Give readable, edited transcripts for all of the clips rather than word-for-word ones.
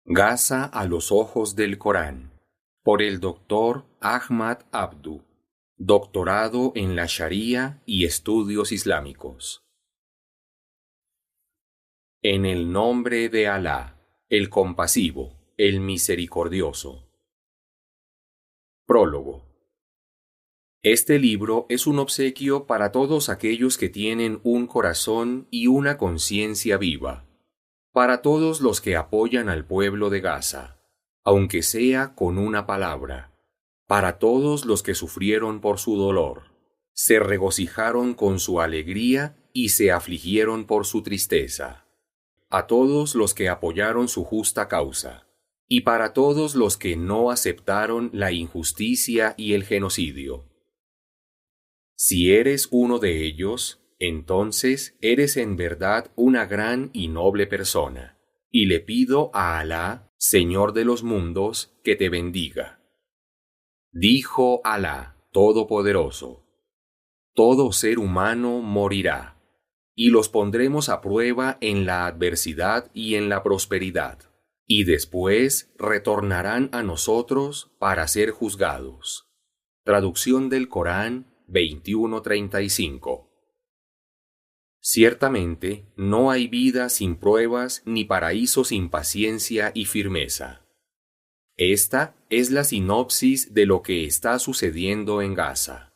Gaza a los ojos del Corán, por el Dr. Ahmad Abdu, doctorado en la Sharia y estudios islámicos. En el nombre de Alá, el compasivo, el misericordioso. Prólogo. Este libro es un obsequio para todos aquellos que tienen un corazón y una conciencia viva, para todos los que apoyan al pueblo de Gaza, aunque sea con una palabra, para todos los que sufrieron por su dolor, se regocijaron con su alegría y se afligieron por su tristeza, a todos los que apoyaron su justa causa, y para todos los que no aceptaron la injusticia y el genocidio. Si eres uno de ellos, entonces eres en verdad una gran y noble persona, y le pido a Alá, Señor de los mundos, que te bendiga. Dijo Alá, Todopoderoso: todo ser humano morirá, y los pondremos a prueba en la adversidad y en la prosperidad, y después retornarán a nosotros para ser juzgados. Traducción del Corán 21:35. Ciertamente, no hay vida sin pruebas ni paraíso sin paciencia y firmeza. Esta es la sinopsis de lo que está sucediendo en Gaza.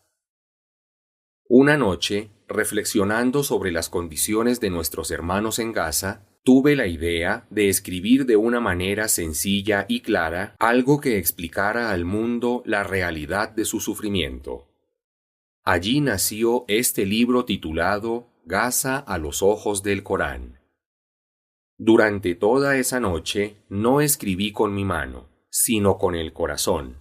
Una noche, reflexionando sobre las condiciones de nuestros hermanos en Gaza, tuve la idea de escribir de una manera sencilla y clara algo que explicara al mundo la realidad de su sufrimiento. Allí nació este libro titulado Gaza a los ojos del Corán. Durante toda esa noche no escribí con mi mano, sino con el corazón.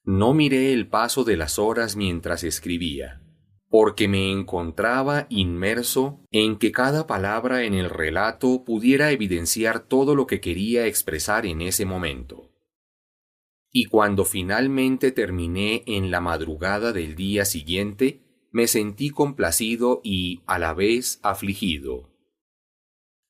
No miré el paso de las horas mientras escribía, porque me encontraba inmerso en que cada palabra en el relato pudiera evidenciar todo lo que quería expresar en ese momento. Y cuando finalmente terminé en la madrugada del día siguiente, me sentí complacido y, a la vez, afligido.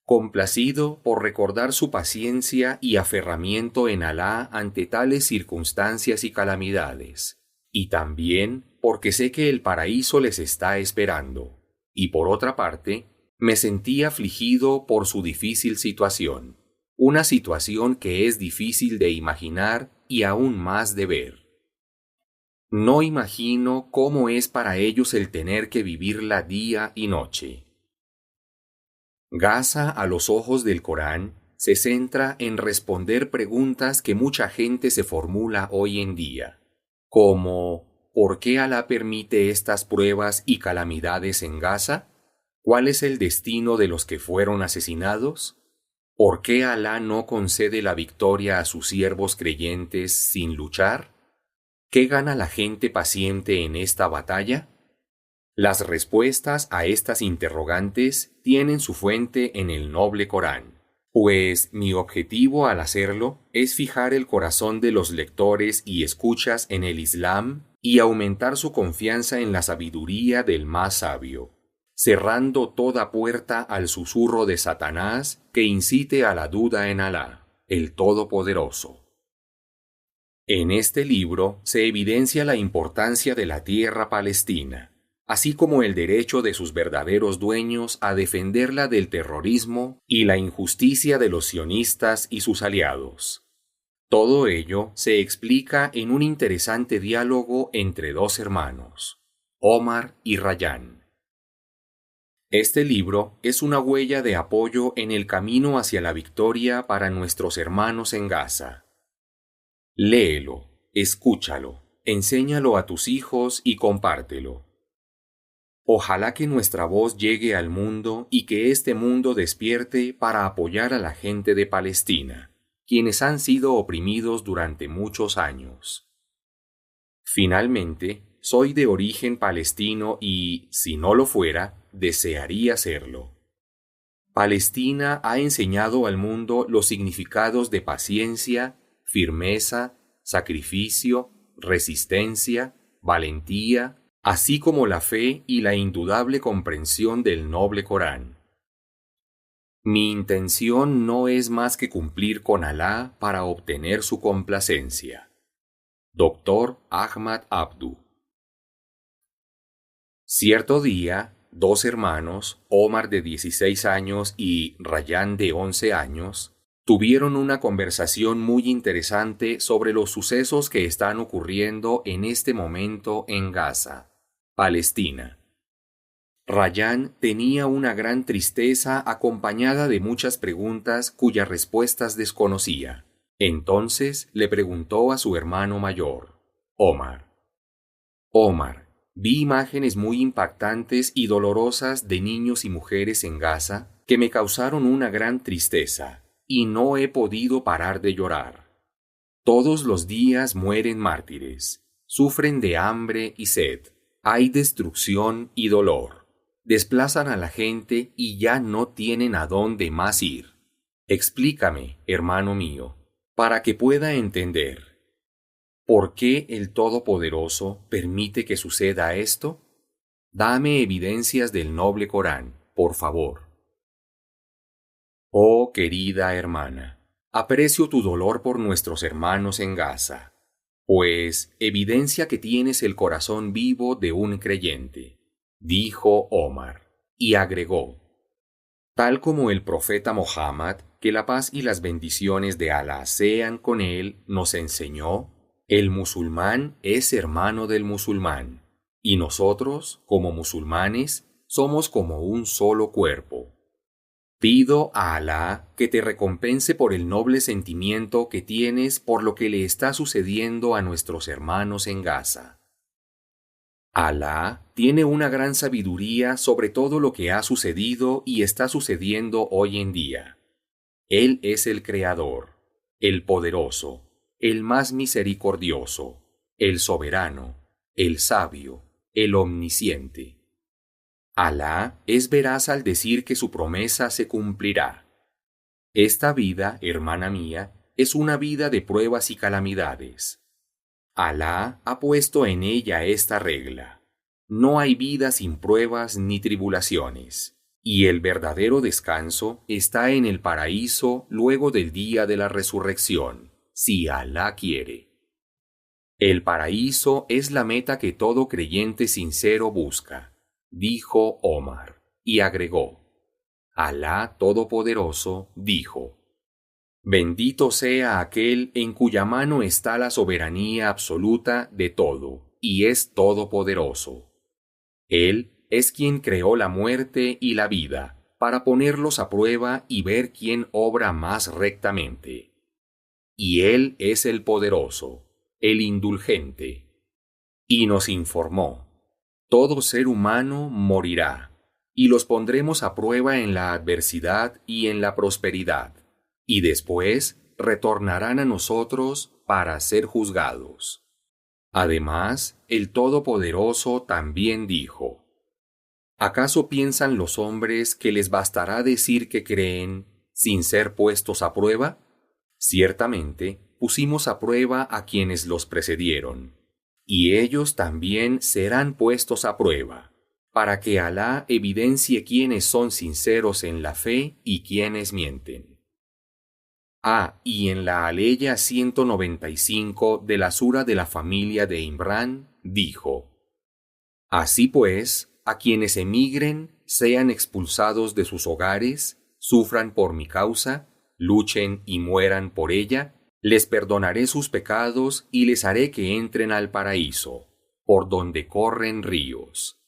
Complacido por recordar su paciencia y aferramiento en Alá ante tales circunstancias y calamidades, y también porque sé que el paraíso les está esperando. Y por otra parte, me sentí afligido por su difícil situación, una situación que es difícil de imaginar y aún más de ver. No imagino cómo es para ellos el tener que vivirla día y noche. Gaza a los ojos del Corán se centra en responder preguntas que mucha gente se formula hoy en día, como ¿por qué Alá permite estas pruebas y calamidades en Gaza? ¿Cuál es el destino de los que fueron asesinados? ¿Por qué Alá no concede la victoria a sus siervos creyentes sin luchar? ¿Qué gana la gente paciente en esta batalla? Las respuestas a estas interrogantes tienen su fuente en el noble Corán, pues mi objetivo al hacerlo es fijar el corazón de los lectores y escuchas en el Islam y aumentar su confianza en la sabiduría del más sabio, cerrando toda puerta al susurro de Satanás que incite a la duda en Alá, el Todopoderoso. En este libro se evidencia la importancia de la tierra palestina, así como el derecho de sus verdaderos dueños a defenderla del terrorismo y la injusticia de los sionistas y sus aliados. Todo ello se explica en un interesante diálogo entre dos hermanos, Omar y Rayán. Este libro es una huella de apoyo en el camino hacia la victoria para nuestros hermanos en Gaza. Léelo, escúchalo, enséñalo a tus hijos y compártelo. Ojalá que nuestra voz llegue al mundo y que este mundo despierte para apoyar a la gente de Palestina, quienes han sido oprimidos durante muchos años. Finalmente, soy de origen palestino y, si no lo fuera, desearía serlo. Palestina ha enseñado al mundo los significados de paciencia, firmeza, sacrificio, resistencia, valentía, así como la fe y la indudable comprensión del noble Corán. Mi intención no es más que cumplir con Alá para obtener su complacencia. Dr. Ahmad Abdu. Cierto día, dos hermanos, Omar de 16 años y Rayán de 11 años, tuvieron una conversación muy interesante sobre los sucesos que están ocurriendo en este momento en Gaza, Palestina. Rayán tenía una gran tristeza acompañada de muchas preguntas cuyas respuestas desconocía. Entonces le preguntó a su hermano mayor, Omar. Omar, vi imágenes muy impactantes y dolorosas de niños y mujeres en Gaza que me causaron una gran tristeza, y no he podido parar de llorar. Todos los días mueren mártires, sufren de hambre y sed, hay destrucción y dolor, desplazan a la gente y ya no tienen a dónde más ir. Explícame, hermano mío, para que pueda entender. ¿Por qué el Todopoderoso permite que suceda esto? Dame evidencias del noble Corán, por favor. Oh querida hermana, aprecio tu dolor por nuestros hermanos en Gaza, pues evidencia que tienes el corazón vivo de un creyente, dijo Omar, y agregó, tal como el profeta Mohammed, que la paz y las bendiciones de Alá sean con él, nos enseñó, el musulmán es hermano del musulmán, y nosotros, como musulmanes, somos como un solo cuerpo. Pido a Alá que te recompense por el noble sentimiento que tienes por lo que le está sucediendo a nuestros hermanos en Gaza. Alá tiene una gran sabiduría sobre todo lo que ha sucedido y está sucediendo hoy en día. Él es el Creador, el Poderoso, el más misericordioso, el Soberano, el Sabio, el Omnisciente. Alá es veraz al decir que su promesa se cumplirá. Esta vida, hermana mía, es una vida de pruebas y calamidades. Alá ha puesto en ella esta regla. No hay vida sin pruebas ni tribulaciones, y el verdadero descanso está en el paraíso luego del día de la resurrección, si Alá quiere. El paraíso es la meta que todo creyente sincero busca, dijo Omar, y agregó, Alá Todopoderoso dijo, bendito sea aquel en cuya mano está la soberanía absoluta de todo, y es todopoderoso. Él es quien creó la muerte y la vida, para ponerlos a prueba y ver quién obra más rectamente. Y Él es el poderoso, el indulgente. Y nos informó, todo ser humano morirá, y los pondremos a prueba en la adversidad y en la prosperidad, y después retornarán a nosotros para ser juzgados. Además, el Todopoderoso también dijo, ¿acaso piensan los hombres que les bastará decir que creen sin ser puestos a prueba? Ciertamente, pusimos a prueba a quienes los precedieron, y ellos también serán puestos a prueba, para que Alá evidencie quiénes son sinceros en la fe y quiénes mienten. Y en la aleya 195 de la sura de la familia de Imrán, dijo, así pues, a quienes emigren, sean expulsados de sus hogares, sufran por mi causa, luchen y mueran por ella, les perdonaré sus pecados y les haré que entren al paraíso, por donde corren ríos.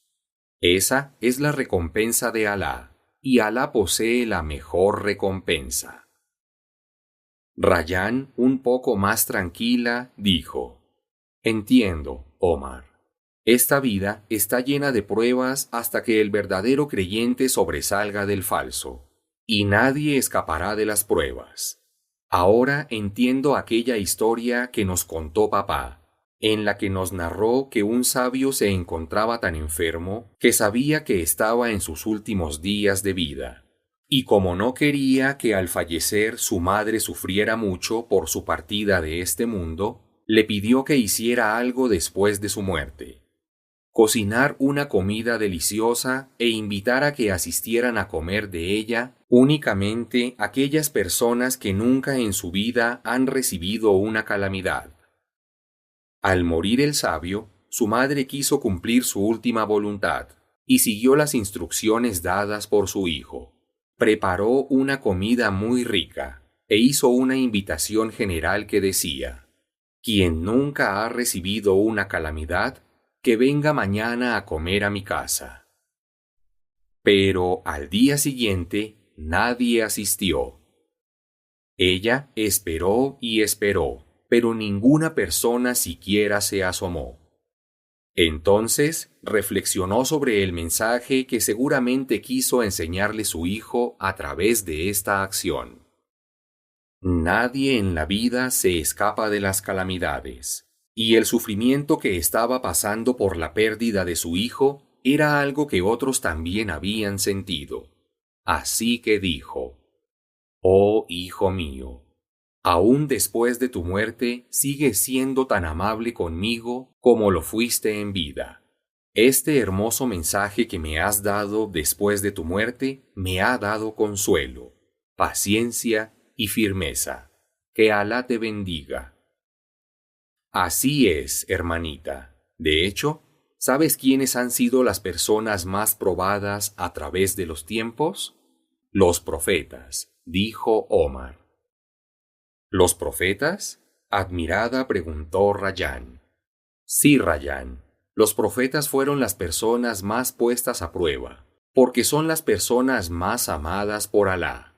Esa es la recompensa de Alá, y Alá posee la mejor recompensa. Rayán, un poco más tranquila, dijo, entiendo, Omar. Esta vida está llena de pruebas hasta que el verdadero creyente sobresalga del falso, y nadie escapará de las pruebas. Ahora entiendo aquella historia que nos contó papá, en la que nos narró que un sabio se encontraba tan enfermo que sabía que estaba en sus últimos días de vida. Y como no quería que al fallecer su madre sufriera mucho por su partida de este mundo, le pidió que hiciera algo después de su muerte. Cocinar una comida deliciosa e invitar a que asistieran a comer de ella Únicamente aquellas personas que nunca en su vida han recibido una calamidad. Al morir el sabio, su madre quiso cumplir su última voluntad y siguió las instrucciones dadas por su hijo. Preparó una comida muy rica e hizo una invitación general que decía: quien nunca ha recibido una calamidad, que venga mañana a comer a mi casa. Pero al día siguiente nadie asistió. Ella esperó y esperó, pero ninguna persona siquiera se asomó. Entonces reflexionó sobre el mensaje que seguramente quiso enseñarle su hijo a través de esta acción. Nadie en la vida se escapa de las calamidades, y el sufrimiento que estaba pasando por la pérdida de su hijo era algo que otros también habían sentido. Así que dijo: «Oh, hijo mío, aún después de tu muerte sigues siendo tan amable conmigo como lo fuiste en vida. Este hermoso mensaje que me has dado después de tu muerte me ha dado consuelo, paciencia y firmeza. Que Alá te bendiga». Así es, hermanita. De hecho, ¿sabes quiénes han sido las personas más probadas a través de los tiempos? Los profetas, dijo Omar. ¿Los profetas?, admirada preguntó Rayán. Sí, Rayán, los profetas fueron las personas más puestas a prueba, porque son las personas más amadas por Alá.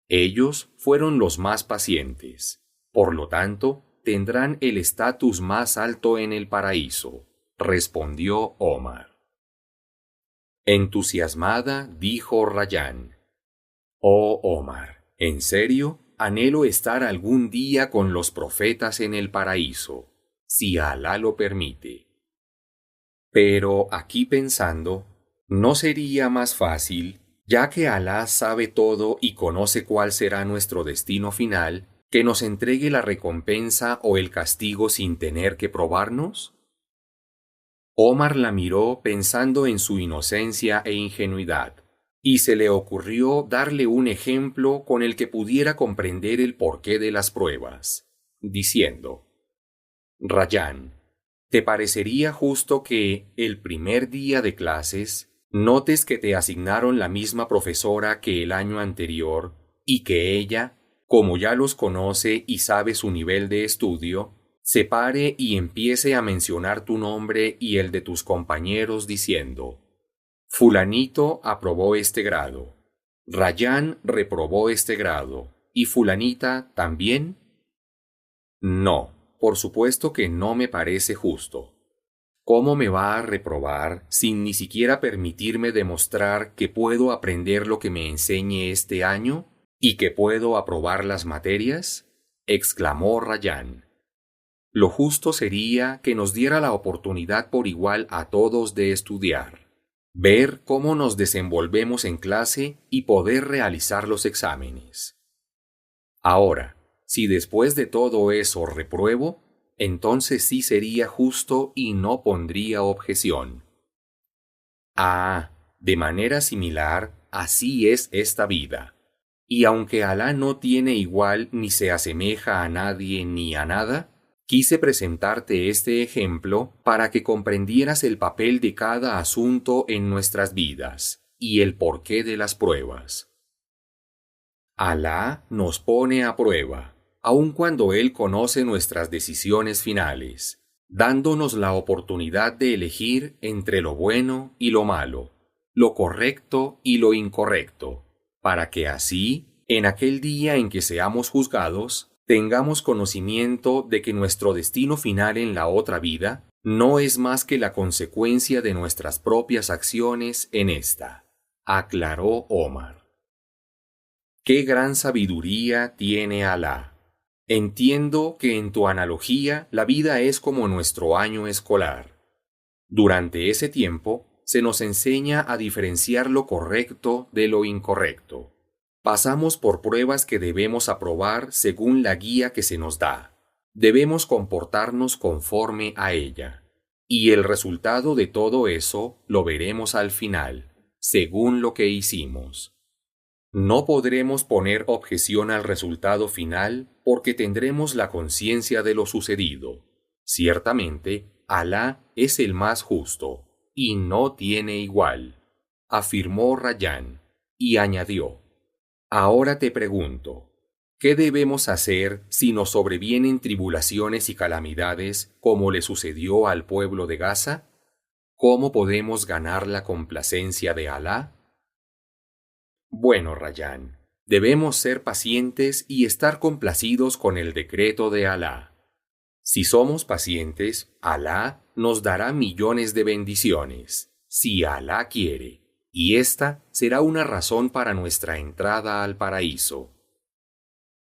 Ellos fueron los más pacientes, por lo tanto, tendrán el estatus más alto en el paraíso, respondió Omar. Entusiasmada, dijo Rayán: Oh Omar, ¿en serio? Anhelo estar algún día con los profetas en el paraíso, si Alá lo permite. Pero aquí pensando, ¿no sería más fácil, ya que Alá sabe todo y conoce cuál será nuestro destino final, que nos entregue la recompensa o el castigo sin tener que probarnos? Omar la miró pensando en su inocencia e ingenuidad, y se le ocurrió darle un ejemplo con el que pudiera comprender el porqué de las pruebas, diciendo: Rayán, ¿te parecería justo que, el primer día de clases, notes que te asignaron la misma profesora que el año anterior y que ella, como ya los conoce y sabe su nivel de estudio, se pare y empiece a mencionar tu nombre y el de tus compañeros diciendo: Fulanito aprobó este grado, Rayán reprobó este grado, y fulanita también? No, por supuesto que no me parece justo. ¿Cómo me va a reprobar sin ni siquiera permitirme demostrar que puedo aprender lo que me enseñe este año y que puedo aprobar las materias?, exclamó Rayán. Lo justo sería que nos diera la oportunidad por igual a todos de estudiar, ver cómo nos desenvolvemos en clase y poder realizar los exámenes. Ahora, si después de todo eso repruebo, entonces sí sería justo y no pondría objeción. Ah, de manera similar, así es esta vida. Y aunque Alá no tiene igual ni se asemeja a nadie ni a nada, quise presentarte este ejemplo para que comprendieras el papel de cada asunto en nuestras vidas y el porqué de las pruebas. Alá nos pone a prueba, aun cuando Él conoce nuestras decisiones finales, dándonos la oportunidad de elegir entre lo bueno y lo malo, lo correcto y lo incorrecto, para que así, en aquel día en que seamos juzgados, tengamos conocimiento de que nuestro destino final en la otra vida no es más que la consecuencia de nuestras propias acciones en esta, aclaró Omar. ¡Qué gran sabiduría tiene Alá! Entiendo que en tu analogía la vida es como nuestro año escolar. Durante ese tiempo se nos enseña a diferenciar lo correcto de lo incorrecto. Pasamos por pruebas que debemos aprobar según la guía que se nos da. Debemos comportarnos conforme a ella. Y el resultado de todo eso lo veremos al final, según lo que hicimos. No podremos poner objeción al resultado final porque tendremos la conciencia de lo sucedido. Ciertamente, Alá es el más justo, y no tiene igual, afirmó Rayán, y añadió: Ahora te pregunto, ¿qué debemos hacer si nos sobrevienen tribulaciones y calamidades como le sucedió al pueblo de Gaza? ¿Cómo podemos ganar la complacencia de Alá? Bueno, Rayán, debemos ser pacientes y estar complacidos con el decreto de Alá. Si somos pacientes, Alá nos dará millones de bendiciones, si Alá quiere, y esta será una razón para nuestra entrada al paraíso.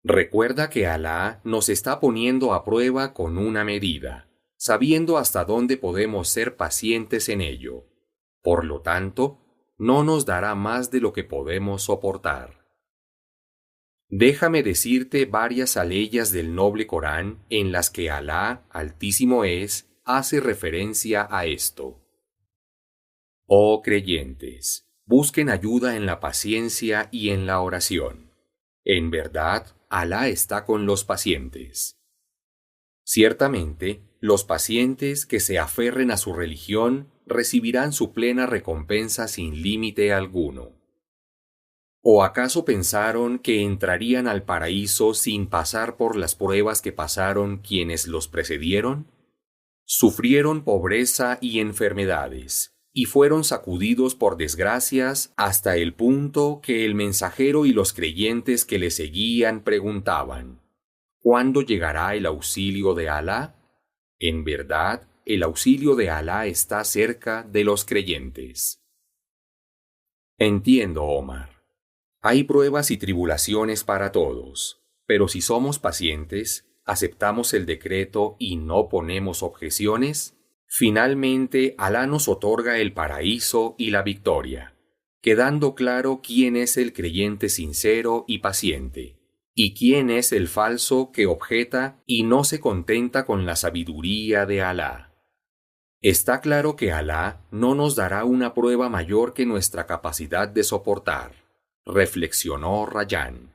Recuerda que Alá nos está poniendo a prueba con una medida, sabiendo hasta dónde podemos ser pacientes en ello. Por lo tanto, no nos dará más de lo que podemos soportar. Déjame decirte varias aleyas del noble Corán en las que Alá, Altísimo es, hace referencia a esto. Oh creyentes, busquen ayuda en la paciencia y en la oración. En verdad, Alá está con los pacientes. Ciertamente, los pacientes que se aferren a su religión recibirán su plena recompensa sin límite alguno. ¿O acaso pensaron que entrarían al paraíso sin pasar por las pruebas que pasaron quienes los precedieron? Sufrieron pobreza y enfermedades, y fueron sacudidos por desgracias hasta el punto que el mensajero y los creyentes que le seguían preguntaban: ¿cuándo llegará el auxilio de Alá? En verdad, el auxilio de Alá está cerca de los creyentes. Entiendo, Omar. Hay pruebas y tribulaciones para todos, pero si somos pacientes, aceptamos el decreto y no ponemos objeciones, finalmente Alá nos otorga el paraíso y la victoria, quedando claro quién es el creyente sincero y paciente, y quién es el falso que objeta y no se contenta con la sabiduría de Alá. Está claro que Alá no nos dará una prueba mayor que nuestra capacidad de soportar, reflexionó Rayán.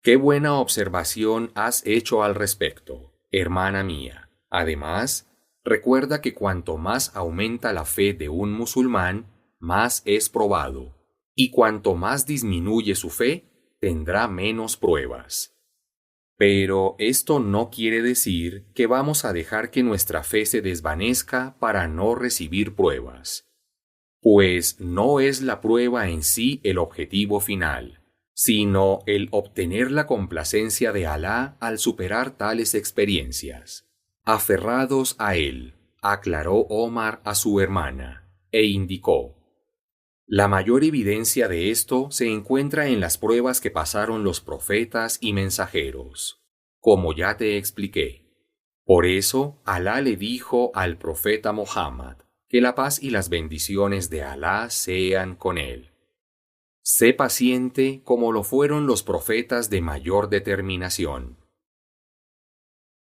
Qué buena observación has hecho al respecto, hermana mía. Además, recuerda que cuanto más aumenta la fe de un musulmán, más es probado, y cuanto más disminuye su fe, tendrá menos pruebas. Pero esto no quiere decir que vamos a dejar que nuestra fe se desvanezca para no recibir pruebas, pues no es la prueba en sí el objetivo final, sino el obtener la complacencia de Alá al superar tales experiencias. Aferrados a él, aclaró Omar a su hermana, e indicó: la mayor evidencia de esto se encuentra en las pruebas que pasaron los profetas y mensajeros, como ya te expliqué. Por eso, Alá le dijo al profeta Muhammad, que la paz y las bendiciones de Alá sean con él: sé paciente como lo fueron los profetas de mayor determinación.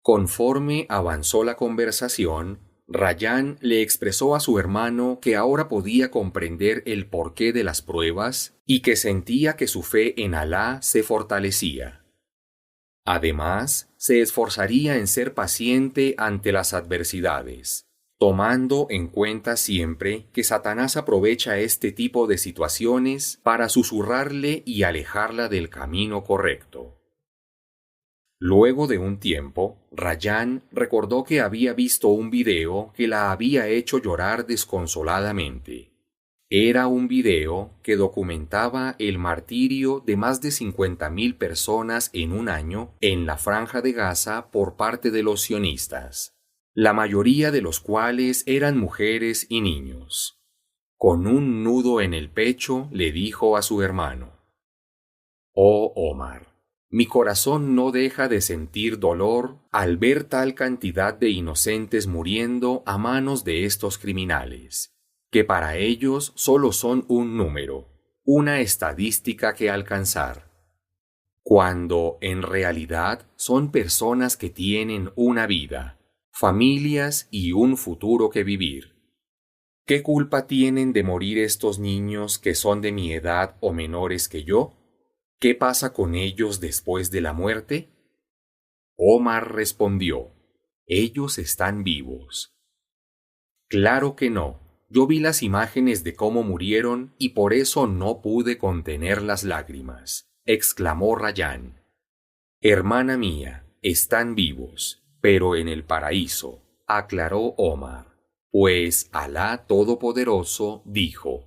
Conforme avanzó la conversación, Rayán le expresó a su hermano que ahora podía comprender el porqué de las pruebas y que sentía que su fe en Alá se fortalecía. Además, se esforzaría en ser paciente ante las adversidades, tomando en cuenta siempre que Satanás aprovecha este tipo de situaciones para susurrarle y alejarla del camino correcto. Luego de un tiempo, Rayán recordó que había visto un video que la había hecho llorar desconsoladamente. Era un video que documentaba el martirio de más de 50.000 personas en un año en la Franja de Gaza por parte de los sionistas, la mayoría de los cuales eran mujeres y niños. Con un nudo en el pecho le dijo a su hermano: «Oh Omar, mi corazón no deja de sentir dolor al ver tal cantidad de inocentes muriendo a manos de estos criminales, que para ellos solo son un número, una estadística que alcanzar, cuando en realidad son personas que tienen una vida, familias y un futuro que vivir. ¿Qué culpa tienen de morir estos niños que son de mi edad o menores que yo? ¿Qué pasa con ellos después de la muerte? Omar respondió, ellos están vivos. Claro que no. Yo vi las imágenes de cómo murieron y por eso no pude contener las lágrimas, exclamó Rayán. Hermana mía, están vivos, pero en el paraíso, aclaró Omar, pues Alá Todopoderoso dijo,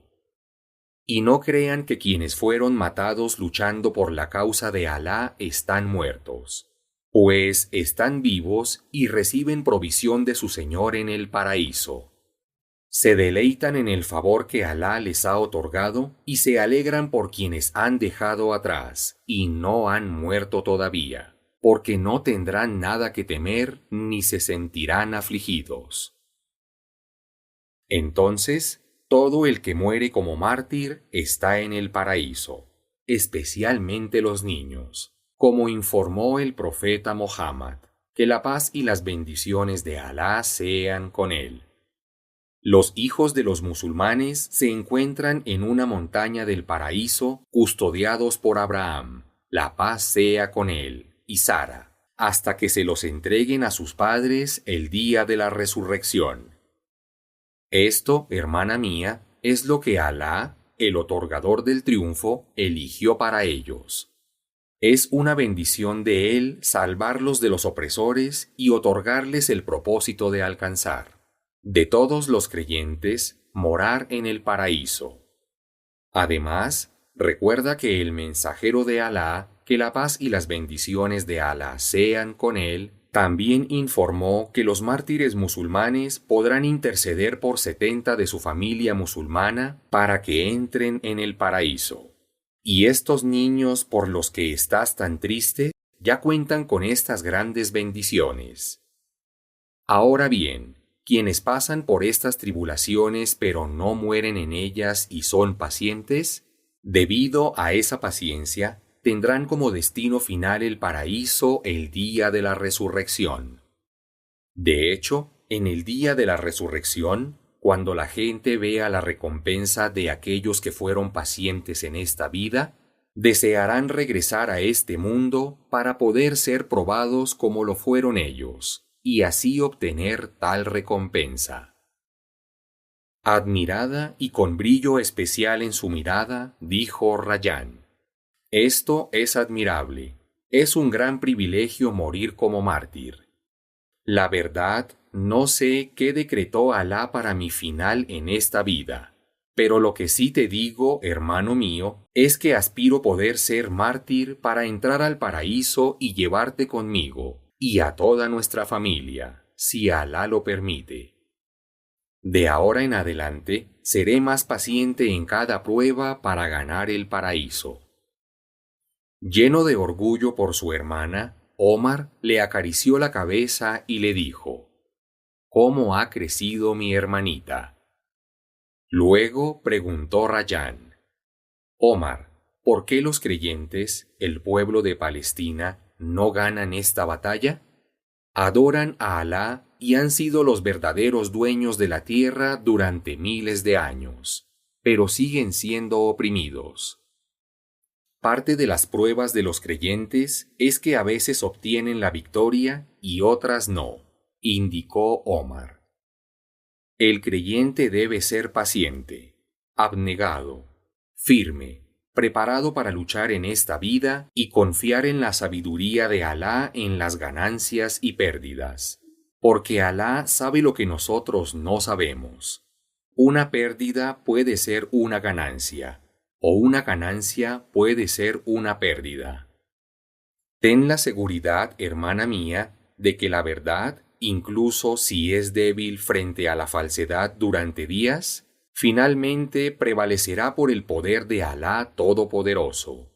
y no crean que quienes fueron matados luchando por la causa de Alá están muertos, pues están vivos y reciben provisión de su Señor en el paraíso. Se deleitan en el favor que Alá les ha otorgado y se alegran por quienes han dejado atrás y no han muerto todavía, porque no tendrán nada que temer ni se sentirán afligidos. Entonces, todo el que muere como mártir está en el paraíso, especialmente los niños, como informó el profeta Mohammed, que la paz y las bendiciones de Alá sean con él. Los hijos de los musulmanes se encuentran en una montaña del paraíso custodiados por Abraham, la paz sea con él, y Sara, hasta que se los entreguen a sus padres el día de la resurrección. Esto, hermana mía, es lo que Alá, el otorgador del triunfo, eligió para ellos. Es una bendición de Él salvarlos de los opresores y otorgarles el propósito de alcanzar, de todos los creyentes, morar en el paraíso. Además, recuerda que el mensajero de Alá, que la paz y las bendiciones de Alá sean con él, también informó que los mártires musulmanes podrán interceder por 70 de su familia musulmana para que entren en el paraíso. Y estos niños por los que estás tan triste ya cuentan con estas grandes bendiciones. Ahora bien, quienes pasan por estas tribulaciones pero no mueren en ellas y son pacientes, debido a esa paciencia, tendrán como destino final el paraíso el día de la resurrección. De hecho, en el día de la resurrección, cuando la gente vea la recompensa de aquellos que fueron pacientes en esta vida, desearán regresar a este mundo para poder ser probados como lo fueron ellos, y así obtener tal recompensa. Admirada y con brillo especial en su mirada, dijo Rayán, esto es admirable, es un gran privilegio morir como mártir. La verdad, no sé qué decretó Alá para mi final en esta vida, pero lo que sí te digo, hermano mío, es que aspiro poder ser mártir para entrar al paraíso y llevarte conmigo, y a toda nuestra familia, si Alá lo permite. De ahora en adelante, seré más paciente en cada prueba para ganar el paraíso. Lleno de orgullo por su hermana, Omar le acarició la cabeza y le dijo, ¿cómo ha crecido mi hermanita? Luego preguntó Rayán, Omar, ¿por qué los creyentes, el pueblo de Palestina, no ganan esta batalla? Adoran a Alá y han sido los verdaderos dueños de la tierra durante miles de años, pero siguen siendo oprimidos. Parte de las pruebas de los creyentes es que a veces obtienen la victoria y otras no, indicó Omar. El creyente debe ser paciente, abnegado, firme, preparado para luchar en esta vida y confiar en la sabiduría de Alá en las ganancias y pérdidas, porque Alá sabe lo que nosotros no sabemos. Una pérdida puede ser una ganancia, o una ganancia puede ser una pérdida. Ten la seguridad, hermana mía, de que la verdad, incluso si es débil frente a la falsedad durante días, finalmente prevalecerá por el poder de Alá Todopoderoso.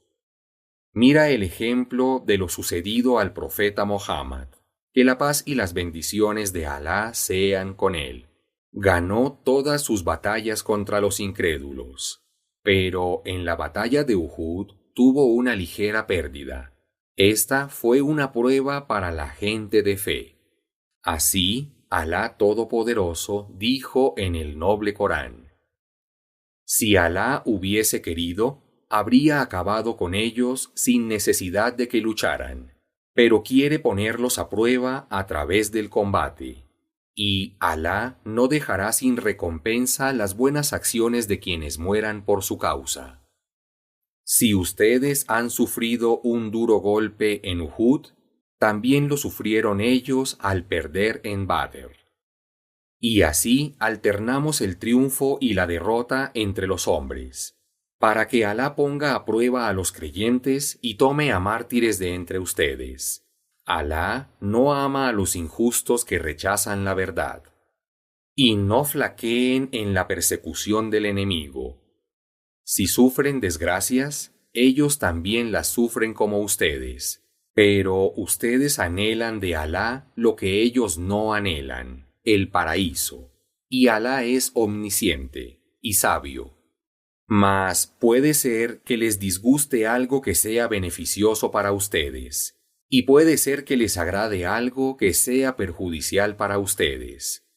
Mira el ejemplo de lo sucedido al profeta Mohammed, que la paz y las bendiciones de Alá sean con él. Ganó todas sus batallas contra los incrédulos. Pero en la batalla de Uhud tuvo una ligera pérdida. Esta fue una prueba para la gente de fe. Así, Alá Todopoderoso dijo en el noble Corán: Si Alá hubiese querido, habría acabado con ellos sin necesidad de que lucharan, pero quiere ponerlos a prueba a través del combate. Y Alá no dejará sin recompensa las buenas acciones de quienes mueran por su causa. Si ustedes han sufrido un duro golpe en Uhud, también lo sufrieron ellos al perder en Badr. Y así alternamos el triunfo y la derrota entre los hombres, para que Alá ponga a prueba a los creyentes y tome a mártires de entre ustedes. Alá no ama a los injustos que rechazan la verdad. Y no flaqueen en la persecución del enemigo. Si sufren desgracias, ellos también las sufren como ustedes. Pero ustedes anhelan de Alá lo que ellos no anhelan, el paraíso. Y Alá es omnisciente y sabio. Mas puede ser que les disguste algo que sea beneficioso para ustedes. Y puede ser que les agrade algo que sea perjudicial para ustedes.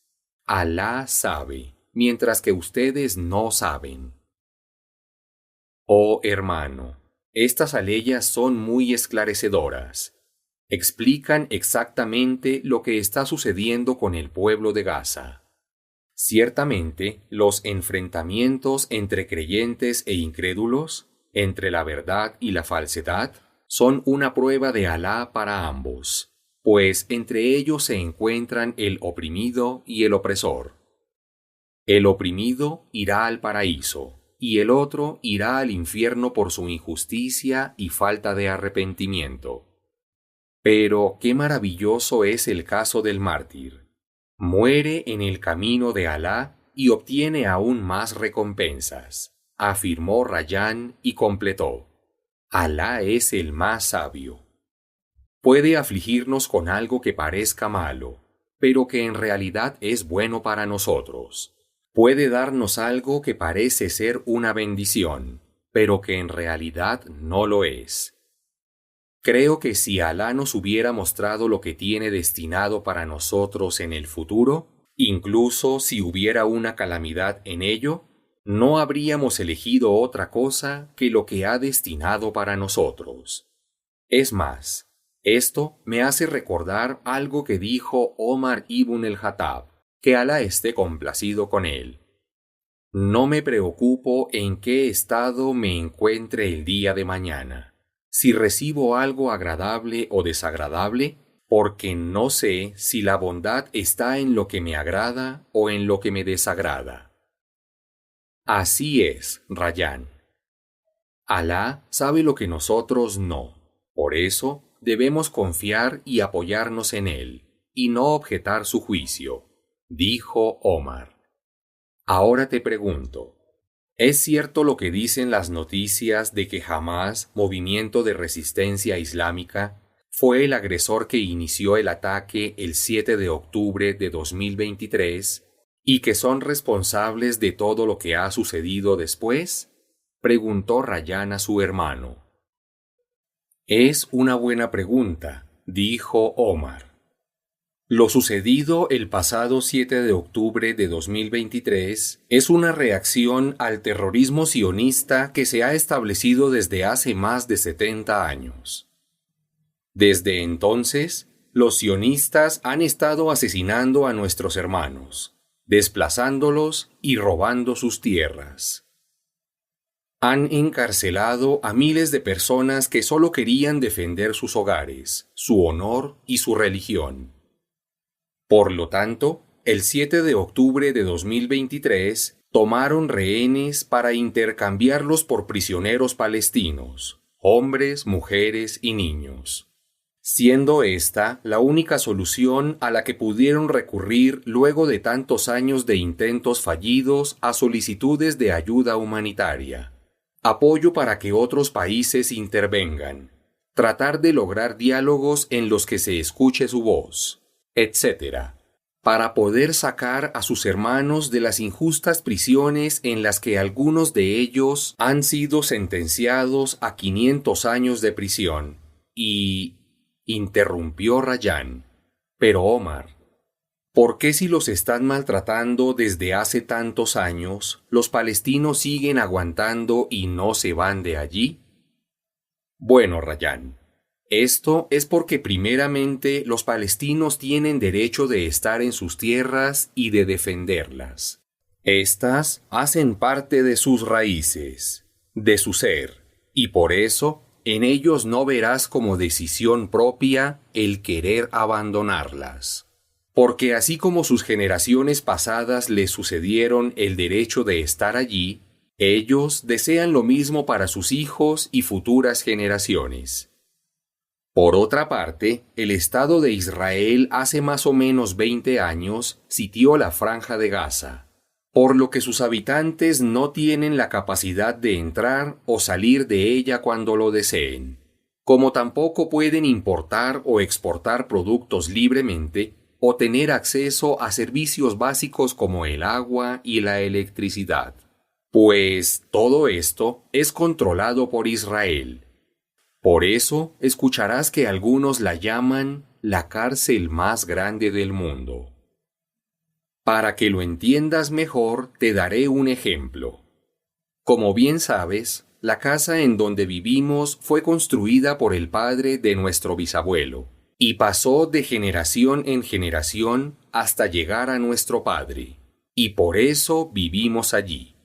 Alá sabe, mientras que ustedes no saben. Oh hermano, estas aleyas son muy esclarecedoras. Explican exactamente lo que está sucediendo con el pueblo de Gaza. Ciertamente, los enfrentamientos entre creyentes e incrédulos, entre la verdad y la falsedad, son una prueba de Alá para ambos, pues entre ellos se encuentran el oprimido y el opresor. El oprimido irá al paraíso, y el otro irá al infierno por su injusticia y falta de arrepentimiento. Pero qué maravilloso es el caso del mártir. Muere en el camino de Alá y obtiene aún más recompensas, afirmó Rayán y completó: Alá es el más sabio. Puede afligirnos con algo que parezca malo, pero que en realidad es bueno para nosotros. Puede darnos algo que parece ser una bendición, pero que en realidad no lo es. Creo que si Alá nos hubiera mostrado lo que tiene destinado para nosotros en el futuro, incluso si hubiera una calamidad en ello, no habríamos elegido otra cosa que lo que ha destinado para nosotros. Es más, esto me hace recordar algo que dijo Omar ibn el-Khattab, que Alá esté complacido con él. No me preocupo en qué estado me encuentre el día de mañana, si recibo algo agradable o desagradable, porque no sé si la bondad está en lo que me agrada o en lo que me desagrada. Así es, Rayán. Alá sabe lo que nosotros no. Por eso debemos confiar y apoyarnos en él, y no objetar su juicio, dijo Omar. Ahora te pregunto, ¿es cierto lo que dicen las noticias de que Hamás, movimiento de resistencia islámica, fue el agresor que inició el ataque el 7 de octubre de 2023 y que son responsables de todo lo que ha sucedido después? Preguntó Rayán a su hermano. Es una buena pregunta, dijo Omar. Lo sucedido el pasado 7 de octubre de 2023 es una reacción al terrorismo sionista que se ha establecido desde hace más de 70 años. Desde entonces, los sionistas han estado asesinando a nuestros hermanos, desplazándolos y robando sus tierras. Han encarcelado a miles de personas que solo querían defender sus hogares, su honor y su religión. Por lo tanto, el 7 de octubre de 2023 tomaron rehenes para intercambiarlos por prisioneros palestinos, hombres, mujeres y niños, siendo esta la única solución a la que pudieron recurrir luego de tantos años de intentos fallidos a solicitudes de ayuda humanitaria, apoyo para que otros países intervengan, tratar de lograr diálogos en los que se escuche su voz, etc., para poder sacar a sus hermanos de las injustas prisiones en las que algunos de ellos han sido sentenciados a 500 años de prisión. Y interrumpió Rayán. Pero Omar, ¿Por qué si los están maltratando desde hace tantos años, los palestinos siguen aguantando y no se van de allí? Bueno, Rayán, esto es porque primeramente los palestinos tienen derecho de estar en sus tierras y de defenderlas. Estas hacen parte de sus raíces, de su ser, y por eso en ellos no verás como decisión propia el querer abandonarlas. Porque así como sus generaciones pasadas les sucedieron el derecho de estar allí, ellos desean lo mismo para sus hijos y futuras generaciones. Por otra parte, el Estado de Israel hace más o menos 20 años sitió la Franja de Gaza, por lo que sus habitantes no tienen la capacidad de entrar o salir de ella cuando lo deseen, como tampoco pueden importar o exportar productos libremente o tener acceso a servicios básicos como el agua y la electricidad. Pues todo esto es controlado por Israel. Por eso escucharás que algunos la llaman la cárcel más grande del mundo. Para que lo entiendas mejor, te daré un ejemplo. Como bien sabes, la casa en donde vivimos fue construida por el padre de nuestro bisabuelo y pasó de generación en generación hasta llegar a nuestro padre, y por eso vivimos allí.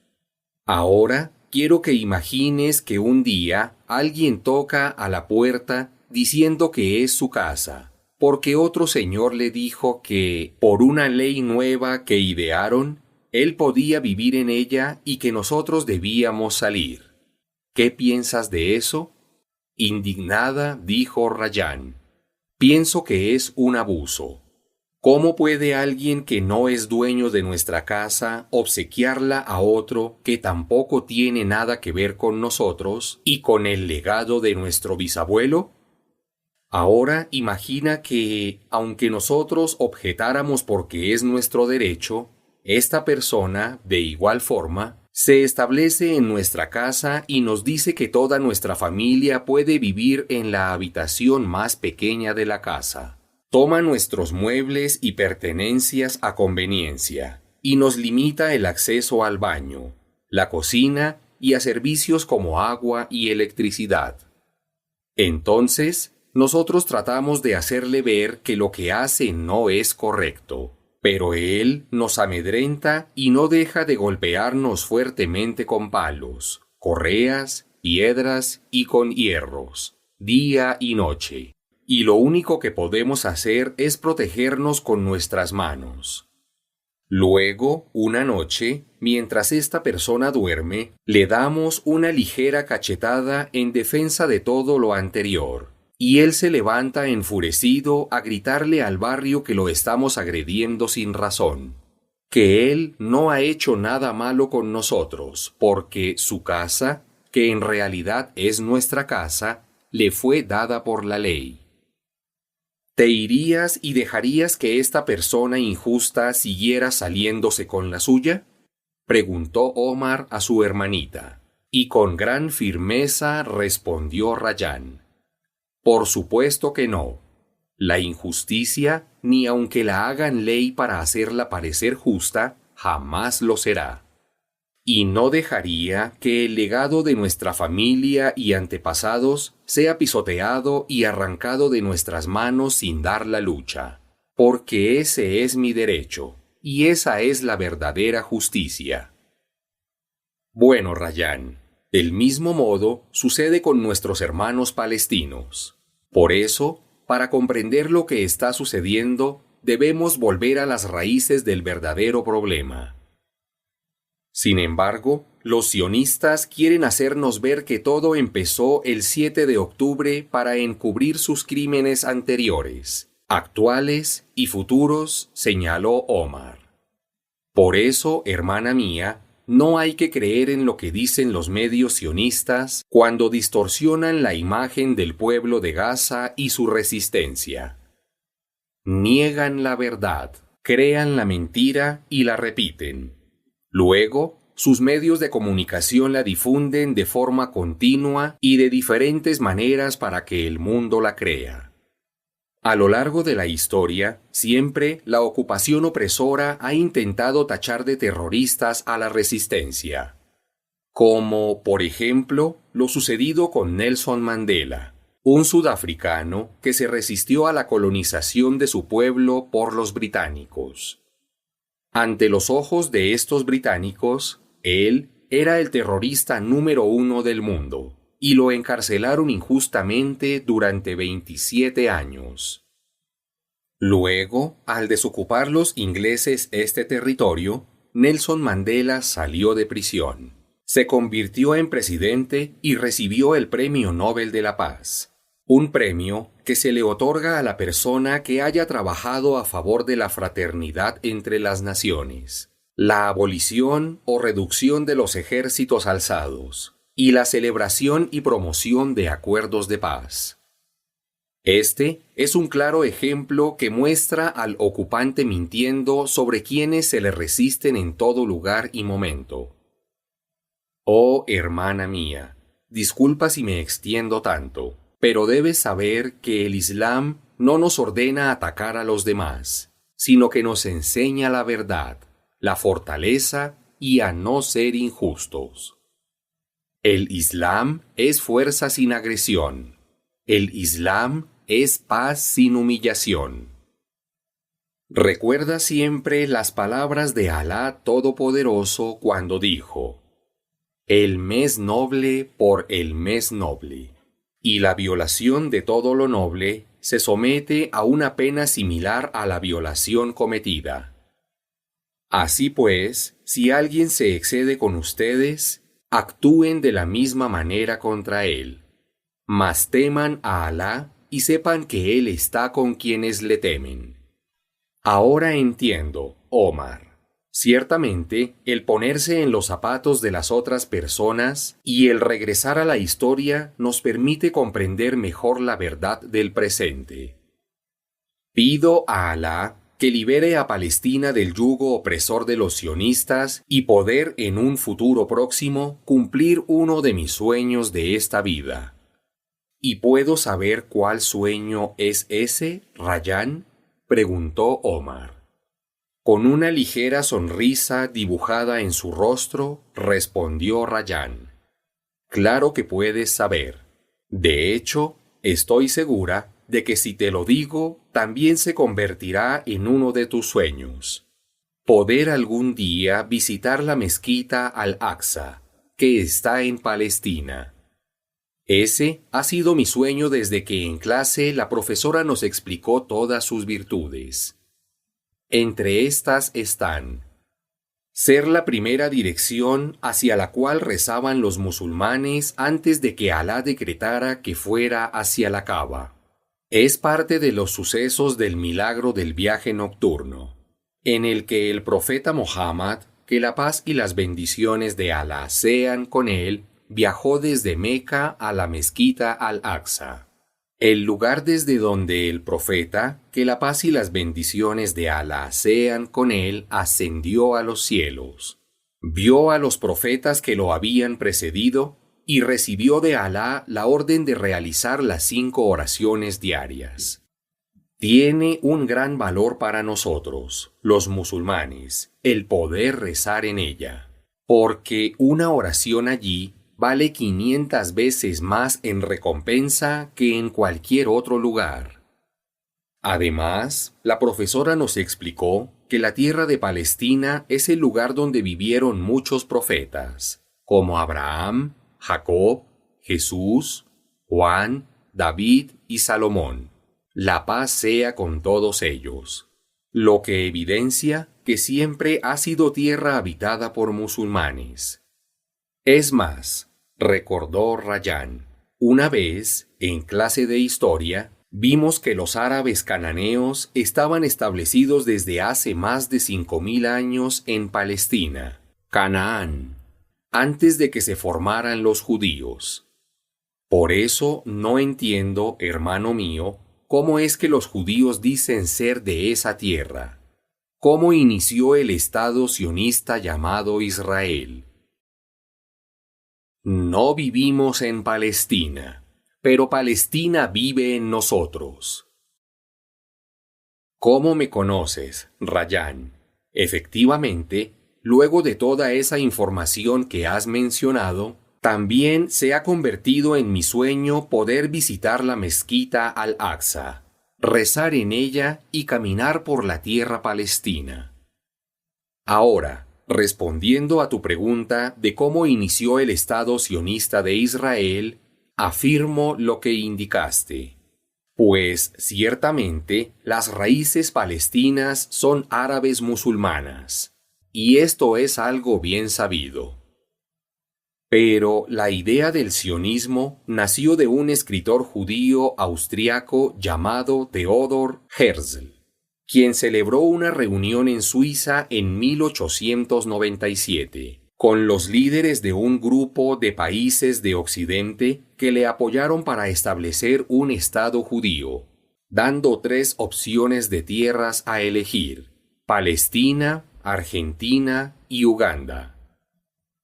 Ahora quiero que imagines que un día alguien toca a la puerta diciendo que es su casa, porque otro señor le dijo que, por una ley nueva que idearon, él podía vivir en ella y que nosotros debíamos salir. ¿Qué piensas de eso? Indignada, dijo Rayán: pienso que es un abuso. ¿Cómo puede alguien que no es dueño de nuestra casa obsequiarla a otro que tampoco tiene nada que ver con nosotros y con el legado de nuestro bisabuelo? Ahora imagina que, aunque nosotros objetáramos porque es nuestro derecho, esta persona, de igual forma, se establece en nuestra casa y nos dice que toda nuestra familia puede vivir en la habitación más pequeña de la casa. Toma nuestros muebles y pertenencias a conveniencia y nos limita el acceso al baño, la cocina y a servicios como agua y electricidad. Entonces, nosotros tratamos de hacerle ver que lo que hace no es correcto, pero él nos amedrenta y no deja de golpearnos fuertemente con palos, correas, piedras y con hierros, día y noche. Y lo único que podemos hacer es protegernos con nuestras manos. Luego, una noche, mientras esta persona duerme, le damos una ligera cachetada en defensa de todo lo anterior, y él se levanta enfurecido a gritarle al barrio que lo estamos agrediendo sin razón, que él no ha hecho nada malo con nosotros, porque su casa, que en realidad es nuestra casa, le fue dada por la ley. ¿Te irías y dejarías que esta persona injusta siguiera saliéndose con la suya?, preguntó Omar a su hermanita, y con gran firmeza respondió Rayán: por supuesto que no. La injusticia, ni aunque la hagan ley para hacerla parecer justa, jamás lo será. Y no dejaría que el legado de nuestra familia y antepasados sea pisoteado y arrancado de nuestras manos sin dar la lucha, porque ese es mi derecho, y esa es la verdadera justicia. Bueno, Rayán, del mismo modo sucede con nuestros hermanos palestinos. Por eso, para comprender lo que está sucediendo, debemos volver a las raíces del verdadero problema. Sin embargo, los sionistas quieren hacernos ver que todo empezó el 7 de octubre para encubrir sus crímenes anteriores, actuales y futuros, señaló Omar. Por eso, hermana mía, no hay que creer en lo que dicen los medios sionistas cuando distorsionan la imagen del pueblo de Gaza y su resistencia. Niegan la verdad, crean la mentira y la repiten. Luego, sus medios de comunicación la difunden de forma continua y de diferentes maneras para que el mundo la crea. A lo largo de la historia, siempre la ocupación opresora ha intentado tachar de terroristas a la resistencia, como, por ejemplo, lo sucedido con Nelson Mandela, un sudafricano que se resistió a la colonización de su pueblo por los británicos. Ante los ojos de estos británicos, él era el terrorista número 1 del mundo, y lo encarcelaron injustamente durante 27 años. Luego, al desocupar los ingleses este territorio, Nelson Mandela salió de prisión, se convirtió en presidente y recibió el Premio Nobel de la Paz, un premio que se le otorga a la persona que haya trabajado a favor de la fraternidad entre las naciones, la abolición o reducción de los ejércitos alzados, y la celebración y promoción de acuerdos de paz. Este es un claro ejemplo que muestra al ocupante mintiendo sobre quienes se le resisten en todo lugar y momento. Oh, hermana mía, disculpa si me extiendo tanto, pero debes saber que el Islam no nos ordena atacar a los demás, sino que nos enseña la verdad, la fortaleza y a no ser injustos. El Islam es fuerza sin agresión. El Islam es paz sin humillación. Recuerda siempre las palabras de Alá Todopoderoso cuando dijo: el mes noble por el mes noble, y la violación de todo lo noble se somete a una pena similar a la violación cometida. Así pues, si alguien se excede con ustedes, actúen de la misma manera contra él. Mas teman a Alá y sepan que Él está con quienes le temen. Ahora entiendo, Omar. Ciertamente, el ponerse en los zapatos de las otras personas y el regresar a la historia nos permite comprender mejor la verdad del presente. Pido a Alá que libere a Palestina del yugo opresor de los sionistas y poder en un futuro próximo cumplir uno de mis sueños de esta vida. ¿Y puedo saber cuál sueño es ese, Rayán?, preguntó Omar. Con una ligera sonrisa dibujada en su rostro, respondió Rayán: claro que puedes saber. De hecho, estoy segura de que si te lo digo, también se convertirá en uno de tus sueños. Poder algún día visitar la mezquita Al-Aqsa, que está en Palestina. Ese ha sido mi sueño desde que en clase la profesora nos explicó todas sus virtudes. Entre estas están: ser la primera dirección hacia la cual rezaban los musulmanes antes de que Alá decretara que fuera hacia la Kaaba. Es parte de los sucesos del milagro del viaje nocturno, en el que el profeta Muhammad, que la paz y las bendiciones de Alá sean con él, viajó desde Meca a la mezquita Al-Aqsa, el lugar desde donde el profeta, que la paz y las bendiciones de Alá sean con él, ascendió a los cielos. Vio a los profetas que lo habían precedido y recibió de Alá la orden de realizar las 5 oraciones diarias. Tiene un gran valor para nosotros, los musulmanes, el poder rezar en ella, porque una oración allí vale 500 veces más en recompensa que en cualquier otro lugar. Además, la profesora nos explicó que la tierra de Palestina es el lugar donde vivieron muchos profetas, como Abraham, Jacob, Jesús, Juan, David y Salomón. La paz sea con todos ellos, lo que evidencia que siempre ha sido tierra habitada por musulmanes. Es más, recordó Rayán, una vez, en clase de historia, vimos que los árabes cananeos estaban establecidos desde hace más de 5000 años en Palestina, Canaán, antes de que se formaran los judíos. Por eso no entiendo, hermano mío, cómo es que los judíos dicen ser de esa tierra. ¿Cómo inició el Estado sionista llamado Israel? No vivimos en Palestina, pero Palestina vive en nosotros. ¿Cómo me conoces, Rayán? Efectivamente, luego de toda esa información que has mencionado, también se ha convertido en mi sueño poder visitar la mezquita Al-Aqsa, rezar en ella y caminar por la tierra palestina. Ahora, respondiendo a tu pregunta de cómo inició el Estado sionista de Israel, afirmo lo que indicaste. Pues ciertamente las raíces palestinas son árabes musulmanas, y esto es algo bien sabido. Pero la idea del sionismo nació de un escritor judío austriaco llamado Theodor Herzl, quien celebró una reunión en Suiza en 1897 con los líderes de un grupo de países de Occidente que le apoyaron para establecer un Estado judío, dando 3 opciones de tierras a elegir: Palestina, Argentina y Uganda.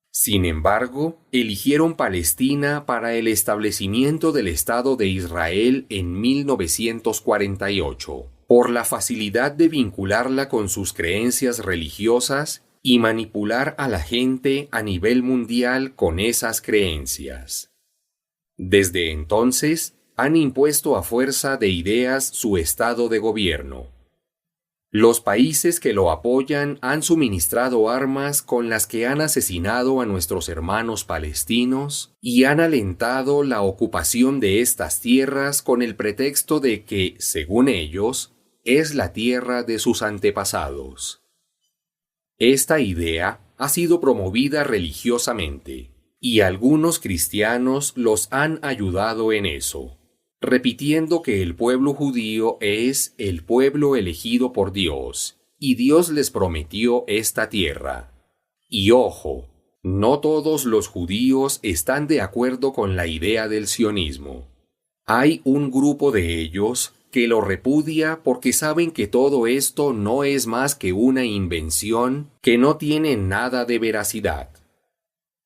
Sin embargo, eligieron Palestina para el establecimiento del Estado de Israel en 1948, por la facilidad de vincularla con sus creencias religiosas y manipular a la gente a nivel mundial con esas creencias. Desde entonces, han impuesto a fuerza de ideas su estado de gobierno. Los países que lo apoyan han suministrado armas con las que han asesinado a nuestros hermanos palestinos y han alentado la ocupación de estas tierras con el pretexto de que, según ellos, es la tierra de sus antepasados. Esta idea ha sido promovida religiosamente, y algunos cristianos los han ayudado en eso, repitiendo que el pueblo judío es el pueblo elegido por Dios, y Dios les prometió esta tierra. Y ojo, no todos los judíos están de acuerdo con la idea del sionismo. Hay un grupo de ellos que lo repudia porque saben que todo esto no es más que una invención que no tiene nada de veracidad.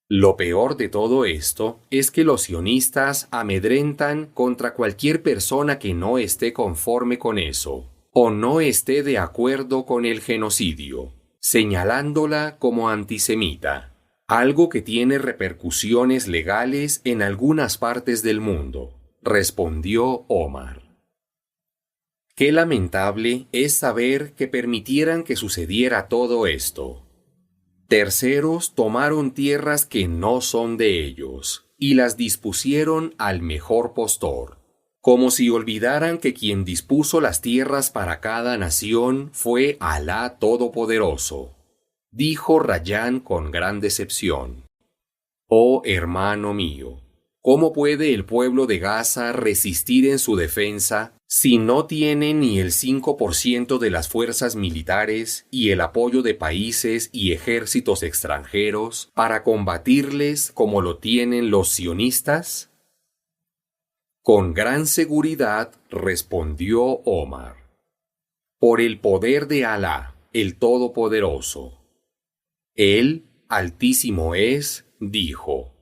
Lo peor de todo esto es que los sionistas amedrentan contra cualquier persona que no esté conforme con eso, o no esté de acuerdo con el genocidio, señalándola como antisemita, algo que tiene repercusiones legales en algunas partes del mundo, respondió Omar. Qué lamentable es saber que permitieran que sucediera todo esto. Terceros tomaron tierras que no son de ellos y las dispusieron al mejor postor, como si olvidaran que quien dispuso las tierras para cada nación fue Alá Todopoderoso, dijo Rayán con gran decepción. Oh hermano mío, ¿cómo puede el pueblo de Gaza resistir en su defensa si no tiene ni el 5% de las fuerzas militares y el apoyo de países y ejércitos extranjeros para combatirles como lo tienen los sionistas? Con gran seguridad respondió Omar. Por el poder de Alá, el Todopoderoso. Él, Altísimo es, dijo.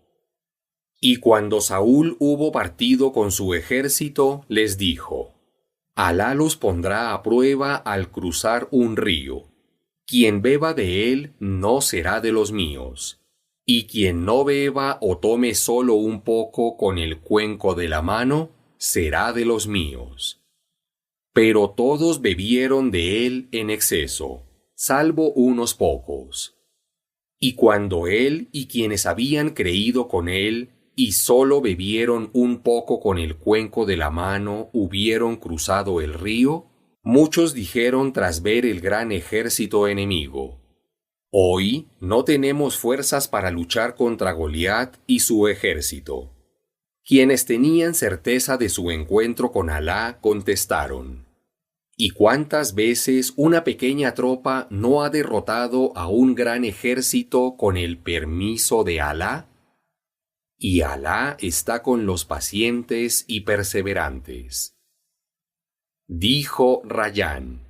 Y cuando Saúl hubo partido con su ejército, les dijo: Alá los pondrá a prueba al cruzar un río. Quien beba de él no será de los míos, y quien no beba o tome solo un poco con el cuenco de la mano, será de los míos. Pero todos bebieron de él en exceso, salvo unos pocos. Y cuando él y quienes habían creído con él y solo bebieron un poco con el cuenco de la mano hubieron cruzado el río, muchos dijeron tras ver el gran ejército enemigo: Hoy no tenemos fuerzas para luchar contra Goliat y su ejército. Quienes tenían certeza de su encuentro con Alá contestaron: ¿Y cuántas veces una pequeña tropa no ha derrotado a un gran ejército con el permiso de Alá? Y Alá está con los pacientes y perseverantes. Dijo Rayán: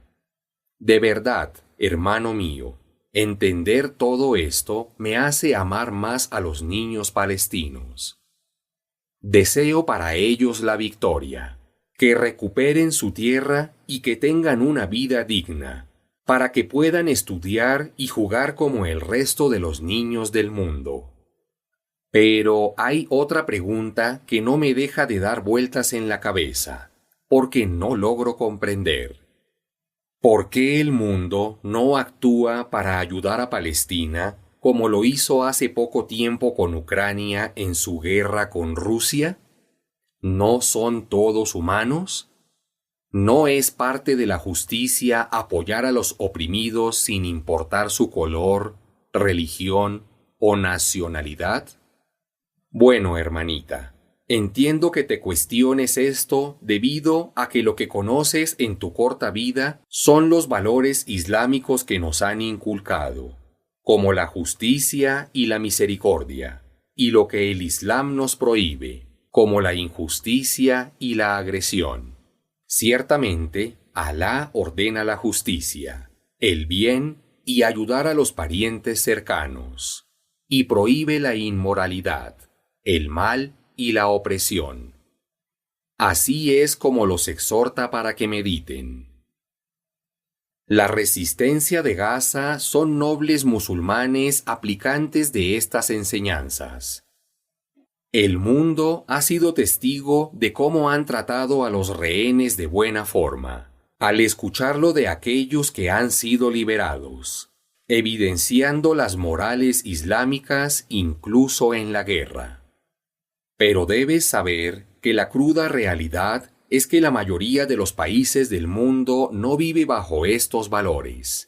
De verdad, hermano mío, entender todo esto me hace amar más a los niños palestinos. Deseo para ellos la victoria, que recuperen su tierra y que tengan una vida digna, para que puedan estudiar y jugar como el resto de los niños del mundo. Pero hay otra pregunta que no me deja de dar vueltas en la cabeza, porque no logro comprender. ¿Por qué el mundo no actúa para ayudar a Palestina como lo hizo hace poco tiempo con Ucrania en su guerra con Rusia? ¿No son todos humanos? ¿No es parte de la justicia apoyar a los oprimidos sin importar su color, religión o nacionalidad? Bueno, hermanita, entiendo que te cuestiones esto debido a que lo que conoces en tu corta vida son los valores islámicos que nos han inculcado, como la justicia y la misericordia, y lo que el Islam nos prohíbe, como la injusticia y la agresión. Ciertamente, Alá ordena la justicia, el bien y ayudar a los parientes cercanos, y prohíbe la inmoralidad, el mal y la opresión. Así es como los exhorta para que mediten. La resistencia de Gaza son nobles musulmanes aplicantes de estas enseñanzas. El mundo ha sido testigo de cómo han tratado a los rehenes de buena forma, al escucharlo de aquellos que han sido liberados, evidenciando las morales islámicas incluso en la guerra. Pero debes saber que la cruda realidad es que la mayoría de los países del mundo no vive bajo estos valores.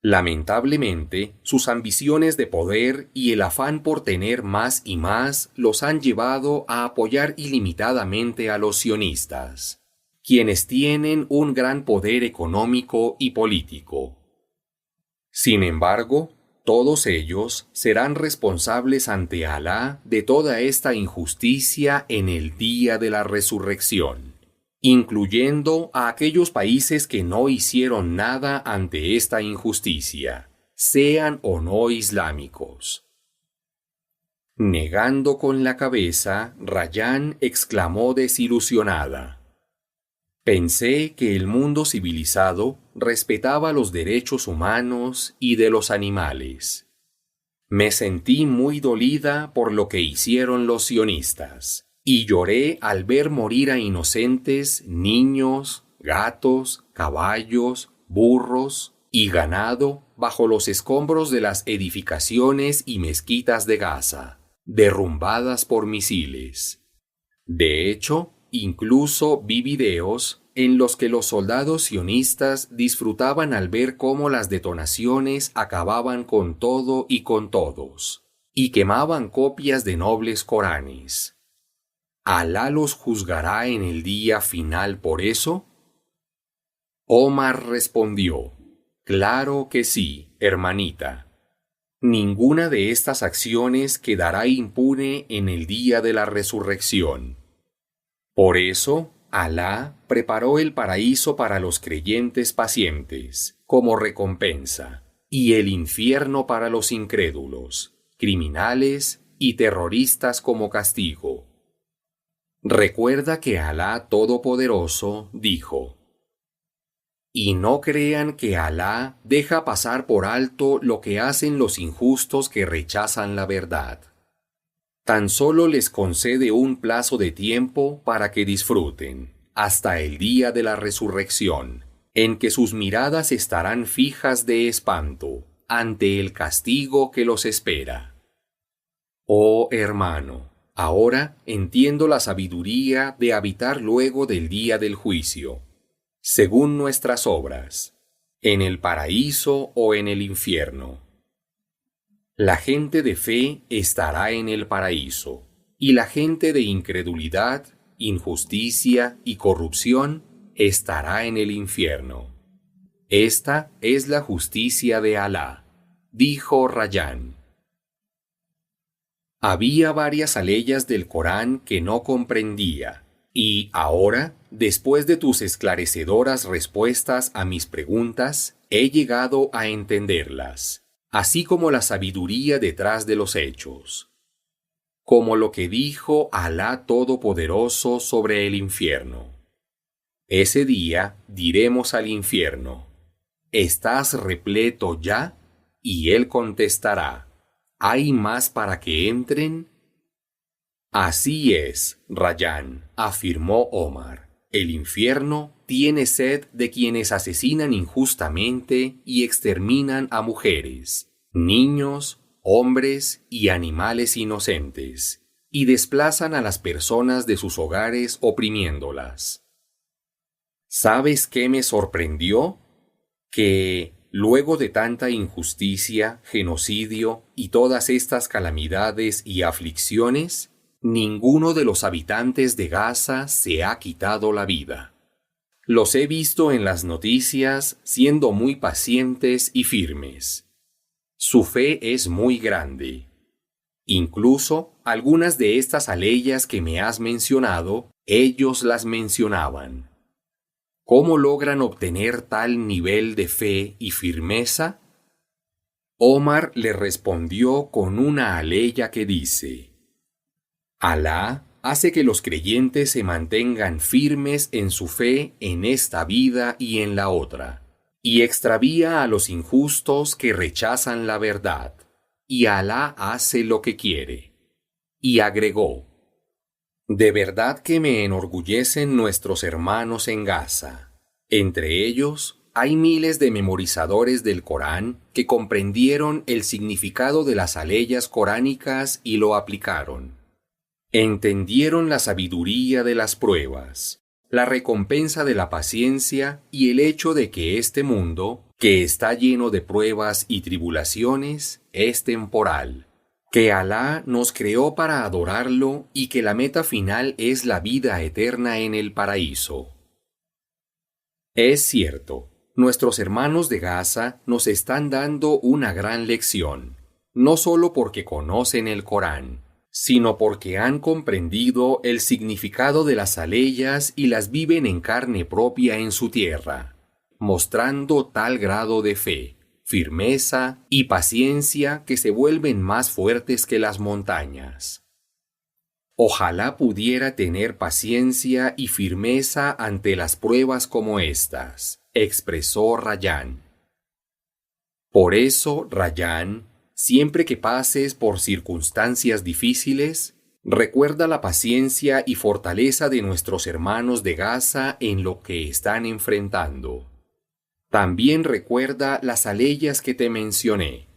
Lamentablemente, sus ambiciones de poder y el afán por tener más y más los han llevado a apoyar ilimitadamente a los sionistas, quienes tienen un gran poder económico y político. Sin embargo, todos ellos serán responsables ante Alá de toda esta injusticia en el día de la resurrección, incluyendo a aquellos países que no hicieron nada ante esta injusticia, sean o no islámicos. Negando con la cabeza, Rayán exclamó desilusionada: Pensé que el mundo civilizado respetaba los derechos humanos y de los animales. Me sentí muy dolida por lo que hicieron los sionistas, y lloré al ver morir a inocentes niños, gatos, caballos, burros y ganado bajo los escombros de las edificaciones y mezquitas de Gaza, derrumbadas por misiles. De hecho, incluso vi videos en los que los soldados sionistas disfrutaban al ver cómo las detonaciones acababan con todo y con todos, y quemaban copias de nobles Coranes. ¿Alá los juzgará en el día final por eso? Omar respondió: Claro que sí, hermanita. Ninguna de estas acciones quedará impune en el día de la resurrección. Por eso, Alá preparó el paraíso para los creyentes pacientes, como recompensa, y el infierno para los incrédulos, criminales y terroristas como castigo. Recuerda que Alá Todopoderoso dijo: Y no crean que Alá deja pasar por alto lo que hacen los injustos que rechazan la verdad. Tan solo les concede un plazo de tiempo para que disfruten, hasta el día de la resurrección, en que sus miradas estarán fijas de espanto ante el castigo que los espera. Oh hermano, ahora entiendo la sabiduría de habitar luego del día del juicio, según nuestras obras, en el paraíso o en el infierno. La gente de fe estará en el paraíso, y la gente de incredulidad, injusticia y corrupción estará en el infierno. Esta es la justicia de Alá, dijo Rayán. Había varias aleyas del Corán que no comprendía, y ahora, después de tus esclarecedoras respuestas a mis preguntas, he llegado a entenderlas, así como la sabiduría detrás de los hechos. Como lo que dijo Alá Todopoderoso sobre el infierno. Ese día diremos al infierno: ¿estás repleto ya? Y él contestará: ¿hay más para que entren? Así es, Rayán, afirmó Omar. El infierno tiene sed de quienes asesinan injustamente y exterminan a mujeres, niños, hombres y animales inocentes, y desplazan a las personas de sus hogares oprimiéndolas. ¿Sabes qué me sorprendió? Que, luego de tanta injusticia, genocidio y todas estas calamidades y aflicciones, ninguno de los habitantes de Gaza se ha quitado la vida. Los he visto en las noticias siendo muy pacientes y firmes. Su fe es muy grande. Incluso algunas de estas aleyas que me has mencionado, ellos las mencionaban. ¿Cómo logran obtener tal nivel de fe y firmeza? Omar le respondió con una aleya que dice: Alá hace que los creyentes se mantengan firmes en su fe en esta vida y en la otra, y extravía a los injustos que rechazan la verdad, y Alá hace lo que quiere. Y agregó: de verdad que me enorgullecen nuestros hermanos en Gaza. Entre ellos, hay miles de memorizadores del Corán que comprendieron el significado de las aleyas coránicas y lo aplicaron. Entendieron la sabiduría de las pruebas, la recompensa de la paciencia y el hecho de que este mundo, que está lleno de pruebas y tribulaciones, es temporal, que Alá nos creó para adorarlo y que la meta final es la vida eterna en el paraíso. Es cierto, nuestros hermanos de Gaza nos están dando una gran lección, no solo porque conocen el Corán, sino porque han comprendido el significado de las aleyas y las viven en carne propia en su tierra, mostrando tal grado de fe, firmeza y paciencia que se vuelven más fuertes que las montañas. Ojalá pudiera tener paciencia y firmeza ante las pruebas como estas, expresó Rayán. Por eso, Rayán, siempre que pases por circunstancias difíciles, recuerda la paciencia y fortaleza de nuestros hermanos de Gaza en lo que están enfrentando. También recuerda las aleyas que te mencioné.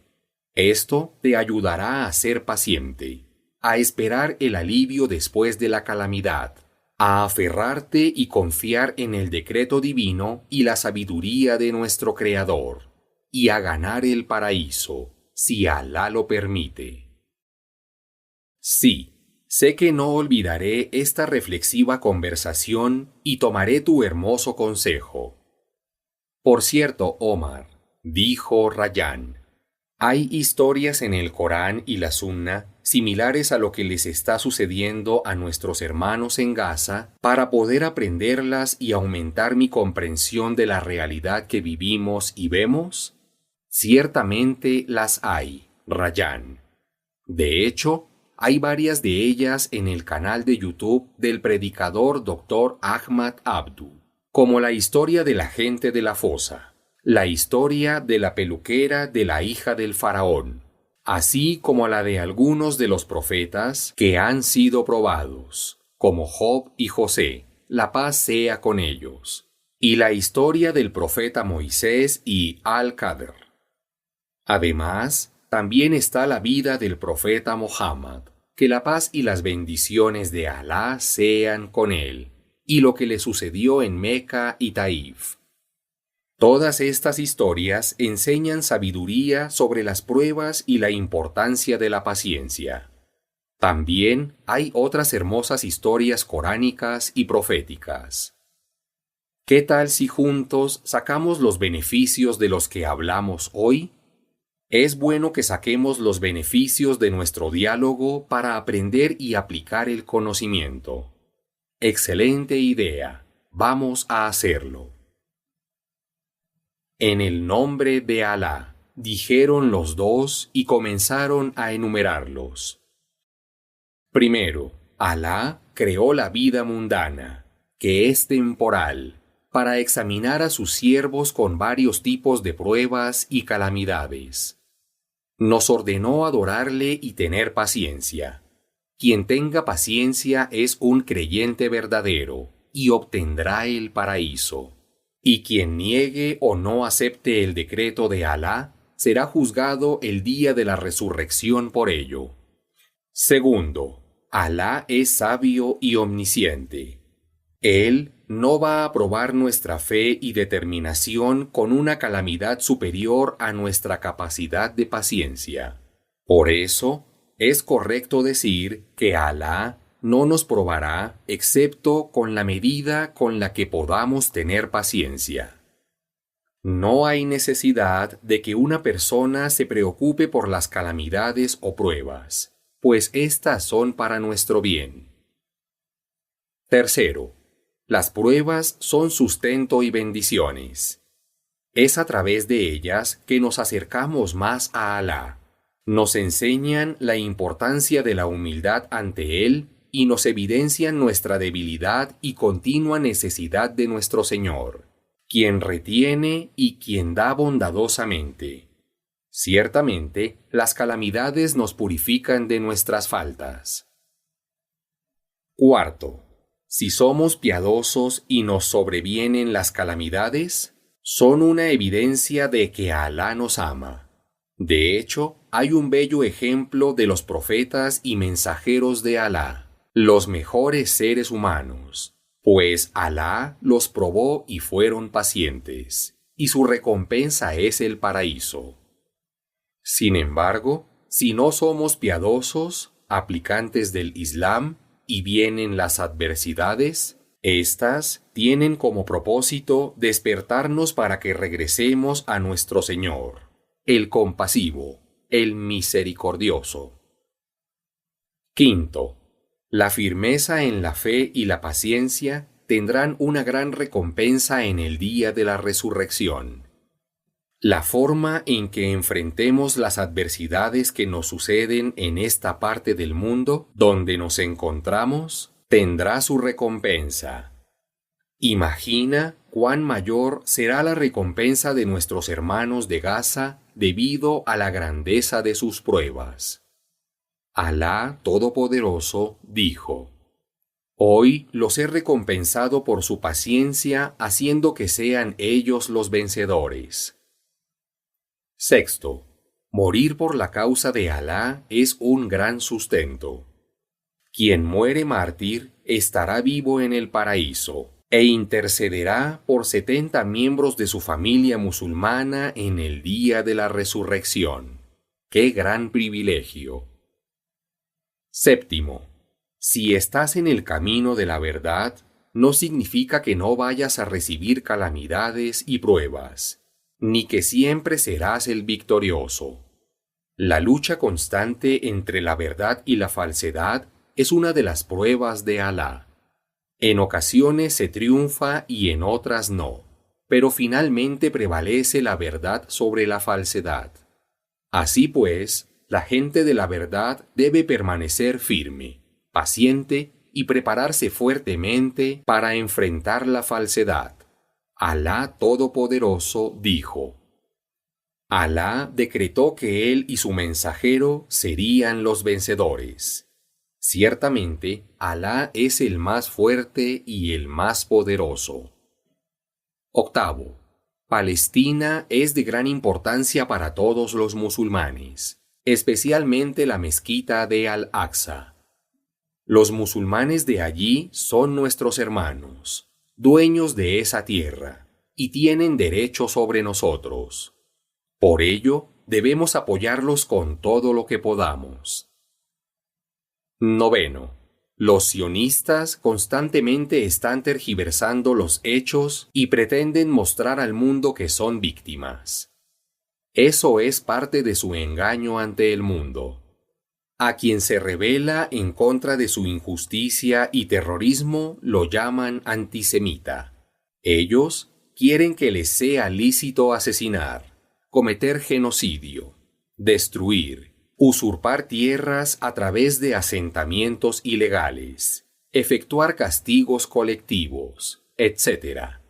Esto te ayudará a ser paciente, a esperar el alivio después de la calamidad, a aferrarte y confiar en el decreto divino y la sabiduría de nuestro Creador, y a ganar el paraíso, si Alá lo permite. Sí, sé que no olvidaré esta reflexiva conversación y tomaré tu hermoso consejo. Por cierto, Omar, dijo Rayán, hay historias en el Corán y la Sunna similares a lo que les está sucediendo a nuestros hermanos en Gaza para poder aprenderlas y aumentar mi comprensión de la realidad que vivimos y vemos. Ciertamente las hay, Rayán. De hecho, hay varias de ellas en el canal de YouTube del predicador Dr. Ahmad Abdu, como la historia de la gente de la fosa, la historia de la peluquera de la hija del faraón, así como la de algunos de los profetas que han sido probados, como Job y José, la paz sea con ellos, y la historia del profeta Moisés y Al-Qadr. Además, también está la vida del profeta Muhammad, que la paz y las bendiciones de Alá sean con él, y lo que le sucedió en Meca y Taif. Todas estas historias enseñan sabiduría sobre las pruebas y la importancia de la paciencia. También hay otras hermosas historias coránicas y proféticas. ¿Qué tal si juntos sacamos los beneficios de los que hablamos hoy? Es bueno que saquemos los beneficios de nuestro diálogo para aprender y aplicar el conocimiento. Excelente idea. Vamos a hacerlo. En el nombre de Alá, dijeron los dos y comenzaron a enumerarlos. Primero, Alá creó la vida mundana, que es temporal, para examinar a sus siervos con varios tipos de pruebas y calamidades. Nos ordenó adorarle y tener paciencia. Quien tenga paciencia es un creyente verdadero y obtendrá el paraíso. Y quien niegue o no acepte el decreto de Alá será juzgado el día de la resurrección por ello. Segundo, Alá es sabio y omnisciente. Él no va a probar nuestra fe y determinación con una calamidad superior a nuestra capacidad de paciencia. Por eso, es correcto decir que Alá no nos probará excepto con la medida con la que podamos tener paciencia. No hay necesidad de que una persona se preocupe por las calamidades o pruebas, pues éstas son para nuestro bien. Tercero, las pruebas son sustento y bendiciones. Es a través de ellas que nos acercamos más a Alá. Nos enseñan la importancia de la humildad ante Él y nos evidencian nuestra debilidad y continua necesidad de nuestro Señor, quien retiene y quien da bondadosamente. Ciertamente, las calamidades nos purifican de nuestras faltas. Cuarto, si somos piadosos y nos sobrevienen las calamidades, son una evidencia de que Alá nos ama. De hecho, hay un bello ejemplo de los profetas y mensajeros de Alá, los mejores seres humanos, pues Alá los probó y fueron pacientes, y su recompensa es el paraíso. Sin embargo, si no somos piadosos, aplicantes del Islam, y vienen las adversidades, éstas tienen como propósito despertarnos para que regresemos a nuestro Señor, el compasivo, el misericordioso. Quinto, la firmeza en la fe y la paciencia tendrán una gran recompensa en el día de la resurrección. La forma en que enfrentemos las adversidades que nos suceden en esta parte del mundo donde nos encontramos tendrá su recompensa. Imagina cuán mayor será la recompensa de nuestros hermanos de Gaza debido a la grandeza de sus pruebas. Alá Todopoderoso dijo: Hoy los he recompensado por su paciencia, haciendo que sean ellos los vencedores. Sexto, morir por la causa de Alá es un gran sustento. Quien muere mártir estará vivo en el paraíso e intercederá por 70 miembros de su familia musulmana en el día de la resurrección. ¡Qué gran privilegio! Séptimo, si estás en el camino de la verdad, no significa que no vayas a recibir calamidades y pruebas, ni que siempre serás el victorioso. La lucha constante entre la verdad y la falsedad es una de las pruebas de Alá. En ocasiones se triunfa y en otras no, pero finalmente prevalece la verdad sobre la falsedad. Así pues, la gente de la verdad debe permanecer firme, paciente y prepararse fuertemente para enfrentar la falsedad. Alá Todopoderoso dijo: Alá decretó que él y su mensajero serían los vencedores. Ciertamente, Alá es el más fuerte y el más poderoso. Octavo, Palestina es de gran importancia para todos los musulmanes, especialmente la mezquita de Al-Aqsa. Los musulmanes de allí son nuestros hermanos, dueños de esa tierra, y tienen derecho sobre nosotros. Por ello, debemos apoyarlos con todo lo que podamos. Noveno, los sionistas constantemente están tergiversando los hechos y pretenden mostrar al mundo que son víctimas. Eso es parte de su engaño ante el mundo. A quien se rebela en contra de su injusticia y terrorismo lo llaman antisemita. Ellos quieren que les sea lícito asesinar, cometer genocidio, destruir, usurpar tierras a través de asentamientos ilegales, efectuar castigos colectivos, etc.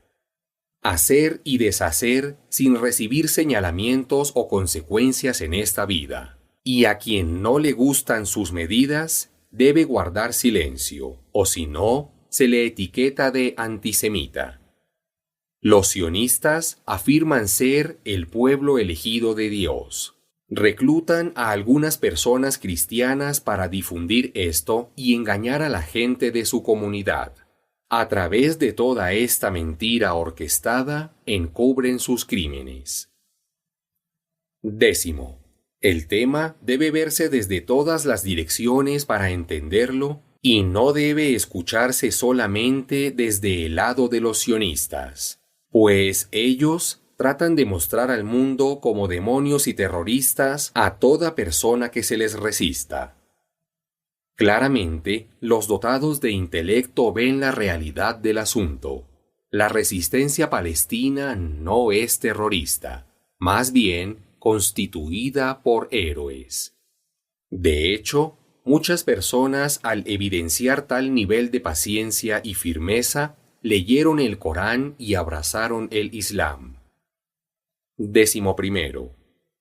hacer y deshacer sin recibir señalamientos o consecuencias en esta vida. Y a quien no le gustan sus medidas, debe guardar silencio, o si no, se le etiqueta de antisemita. Los sionistas afirman ser el pueblo elegido de Dios. Reclutan a algunas personas cristianas para difundir esto y engañar a la gente de su comunidad. A través de toda esta mentira orquestada, encubren sus crímenes. 10. El tema debe verse desde todas las direcciones para entenderlo y no debe escucharse solamente desde el lado de los sionistas, pues ellos tratan de mostrar al mundo como demonios y terroristas a toda persona que se les resista. Claramente, los dotados de intelecto ven la realidad del asunto. La resistencia palestina no es terrorista, más bien constituida por héroes. De hecho, muchas personas, al evidenciar tal nivel de paciencia y firmeza, leyeron el Corán y abrazaron el Islam. 11.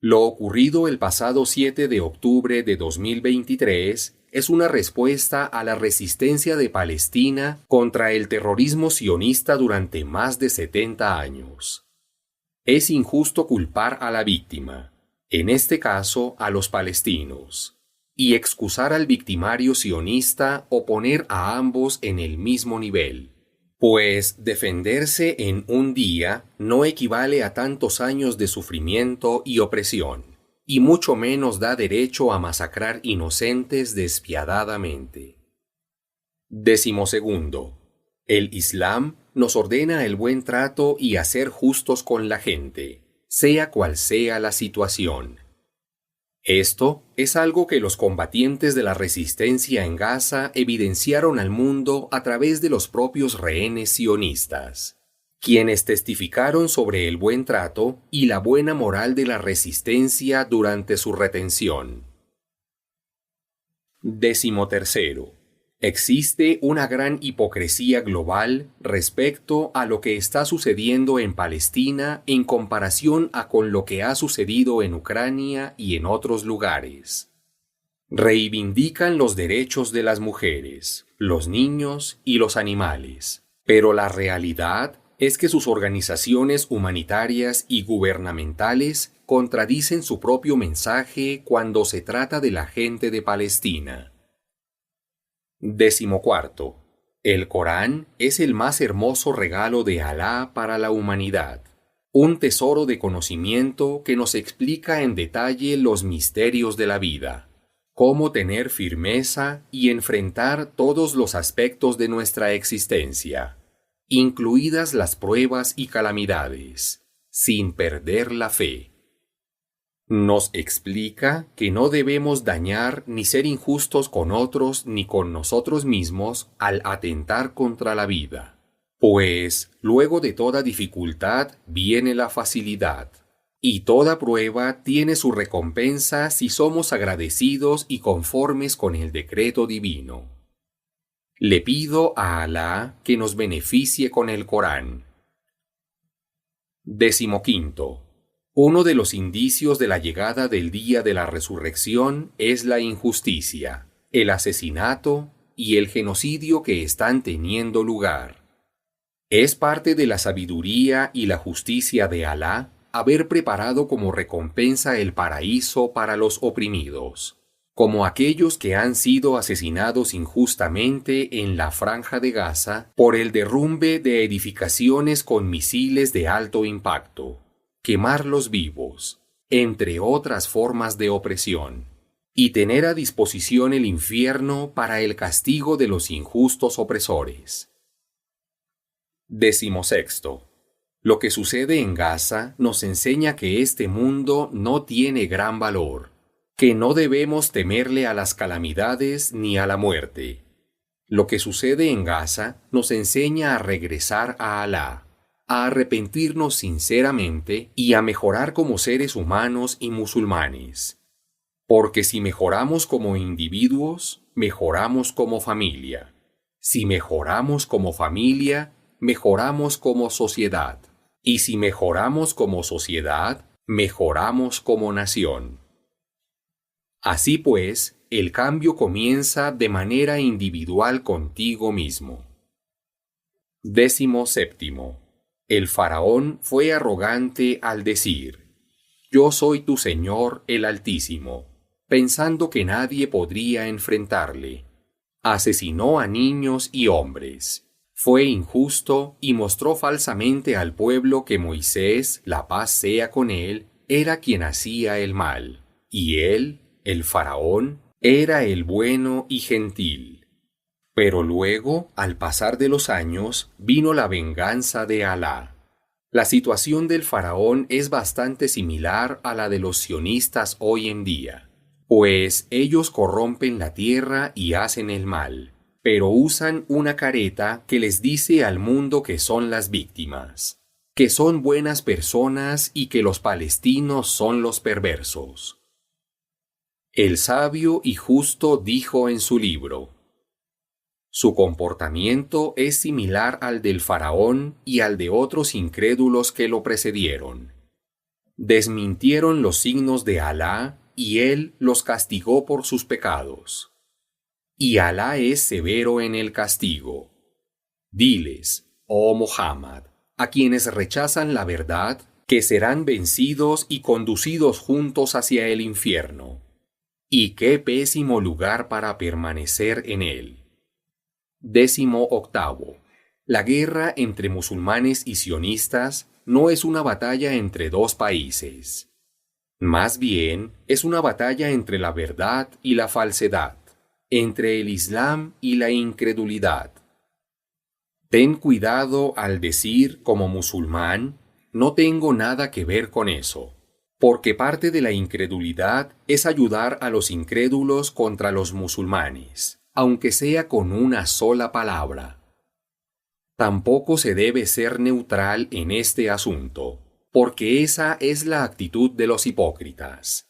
Lo ocurrido el pasado 7 de octubre de 2023 es una respuesta a la resistencia de Palestina contra el terrorismo sionista durante más de 70 años. Es injusto culpar a la víctima, en este caso a los palestinos, y excusar al victimario sionista o poner a ambos en el mismo nivel, pues defenderse en un día no equivale a tantos años de sufrimiento y opresión, y mucho menos da derecho a masacrar inocentes despiadadamente. 12. El Islam nos ordena el buen trato y a ser justos con la gente, sea cual sea la situación. Esto es algo que los combatientes de la resistencia en Gaza evidenciaron al mundo a través de los propios rehenes sionistas, quienes testificaron sobre el buen trato y la buena moral de la resistencia durante su retención. 13. Existe una gran hipocresía global respecto a lo que está sucediendo en Palestina en comparación a con lo que ha sucedido en Ucrania y en otros lugares. Reivindican los derechos de las mujeres, los niños y los animales, pero la realidad es que sus organizaciones humanitarias y gubernamentales contradicen su propio mensaje cuando se trata de la gente de Palestina. 14. El Corán es el más hermoso regalo de Alá para la humanidad, un tesoro de conocimiento que nos explica en detalle los misterios de la vida, cómo tener firmeza y enfrentar todos los aspectos de nuestra existencia, incluidas las pruebas y calamidades, sin perder la fe. Nos explica que no debemos dañar ni ser injustos con otros ni con nosotros mismos al atentar contra la vida, pues luego de toda dificultad viene la facilidad, y toda prueba tiene su recompensa si somos agradecidos y conformes con el decreto divino. Le pido a Alá que nos beneficie con el Corán. 15. Uno de los indicios de la llegada del día de la resurrección es la injusticia, el asesinato y el genocidio que están teniendo lugar. Es parte de la sabiduría y la justicia de Alá haber preparado como recompensa el paraíso para los oprimidos, como aquellos que han sido asesinados injustamente en la Franja de Gaza por el derrumbe de edificaciones con misiles de alto impacto, quemarlos vivos, entre otras formas de opresión, y tener a disposición el infierno para el castigo de los injustos opresores. 16. Lo que sucede en Gaza nos enseña que este mundo no tiene gran valor, que no debemos temerle a las calamidades ni a la muerte. Lo que sucede en Gaza nos enseña a regresar a Alá, a arrepentirnos sinceramente y a mejorar como seres humanos y musulmanes. Porque si mejoramos como individuos, mejoramos como familia. Si mejoramos como familia, mejoramos como sociedad. Y si mejoramos como sociedad, mejoramos como nación. Así pues, el cambio comienza de manera individual contigo mismo. 17. El faraón fue arrogante al decir: Yo soy tu Señor el Altísimo, pensando que nadie podría enfrentarle. Asesinó a niños y hombres. Fue injusto y mostró falsamente al pueblo que Moisés, la paz sea con él, era quien hacía el mal, y él, el faraón, era el bueno y gentil. Pero luego, al pasar de los años, vino la venganza de Alá. La situación del faraón es bastante similar a la de los sionistas hoy en día, pues ellos corrompen la tierra y hacen el mal, pero usan una careta que les dice al mundo que son las víctimas, que son buenas personas y que los palestinos son los perversos. El sabio y justo dijo en su libro: Su comportamiento es similar al del faraón y al de otros incrédulos que lo precedieron. Desmintieron los signos de Alá y él los castigó por sus pecados. Y Alá es severo en el castigo. Diles, oh Muhammad, a quienes rechazan la verdad, que serán vencidos y conducidos juntos hacia el infierno. Y qué pésimo lugar para permanecer en él. 18. La guerra entre musulmanes y sionistas no es una batalla entre dos países. Más bien, es una batalla entre la verdad y la falsedad, entre el Islam y la incredulidad. Ten cuidado al decir como musulmán: no tengo nada que ver con eso, porque parte de la incredulidad es ayudar a los incrédulos contra los musulmanes, aunque sea con una sola palabra. Tampoco se debe ser neutral en este asunto, porque esa es la actitud de los hipócritas.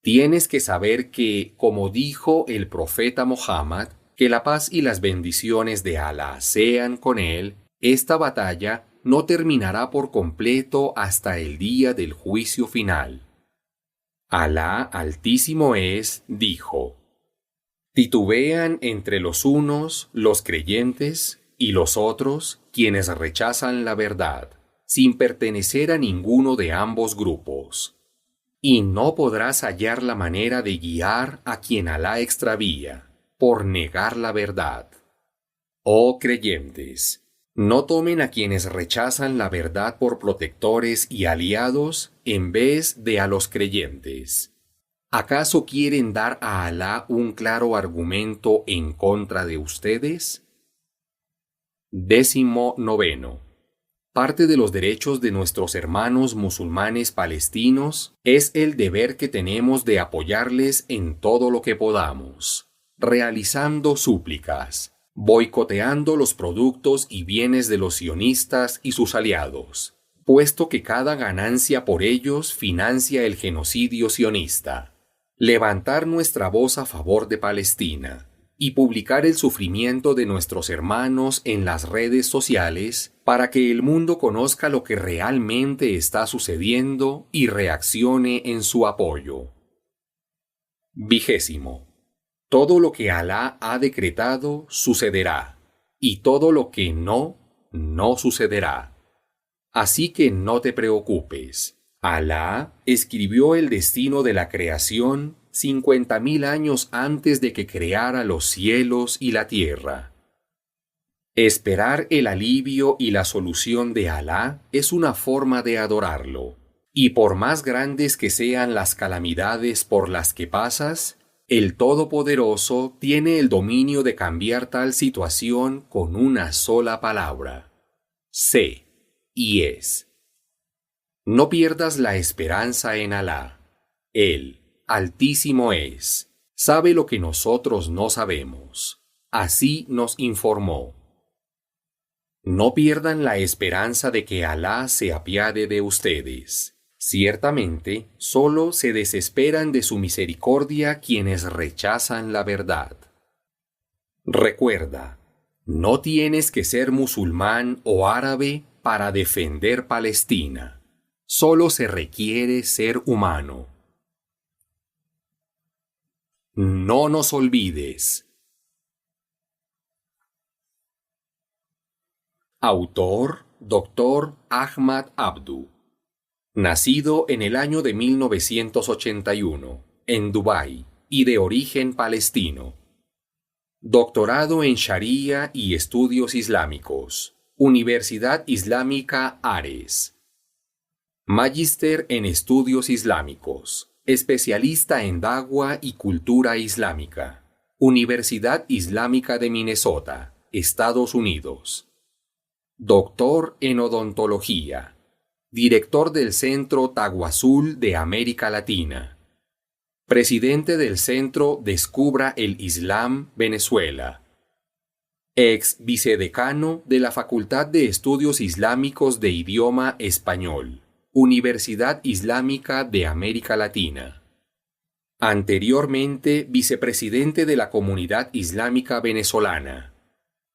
Tienes que saber que, como dijo el profeta Muhammad, que la paz y las bendiciones de Alá sean con él, esta batalla no terminará por completo hasta el día del juicio final. Alá Altísimo dijo: Titubean entre los unos los creyentes y los otros quienes rechazan la verdad, sin pertenecer a ninguno de ambos grupos. Y no podrás hallar la manera de guiar a quien Alá extravía, por negar la verdad. Oh creyentes, no tomen a quienes rechazan la verdad por protectores y aliados en vez de a los creyentes. ¿Acaso quieren dar a Alá un claro argumento en contra de ustedes? 19. Parte de los derechos de nuestros hermanos musulmanes palestinos es el deber que tenemos de apoyarles en todo lo que podamos, realizando súplicas, boicoteando los productos y bienes de los sionistas y sus aliados, puesto que cada ganancia por ellos financia el genocidio sionista. Levantar nuestra voz a favor de Palestina y publicar el sufrimiento de nuestros hermanos en las redes sociales para que el mundo conozca lo que realmente está sucediendo y reaccione en su apoyo. 20. Todo lo que Alá ha decretado sucederá, y todo lo que no sucederá. Así que no te preocupes. Alá escribió el destino de la creación 50.000 años antes de que creara los cielos y la tierra. Esperar el alivio y la solución de Alá es una forma de adorarlo, y por más grandes que sean las calamidades por las que pasas, el Todopoderoso tiene el dominio de cambiar tal situación con una sola palabra: sé y es. No pierdas la esperanza en Alá. Él, Altísimo sabe lo que nosotros no sabemos. Así nos informó. No pierdan la esperanza de que Alá se apiade de ustedes. Ciertamente, solo se desesperan de su misericordia quienes rechazan la verdad. Recuerda, no tienes que ser musulmán o árabe para defender Palestina. Solo se requiere ser humano. No nos olvides. Autor: Dr. Ahmad Abdu. Nacido en el año de 1981, en Dubái, y de origen palestino. Doctorado en Sharia y Estudios Islámicos, Universidad Islámica Ares. Magíster en Estudios Islámicos, especialista en Dagua y Cultura Islámica, Universidad Islámica de Minnesota, Estados Unidos. Doctor en Odontología, director del Centro Tawasul de América Latina, presidente del Centro Descubra el Islam Venezuela, ex vicedecano de la Facultad de Estudios Islámicos de Idioma Español, Universidad Islámica de América Latina. Anteriormente vicepresidente de la Comunidad Islámica Venezolana.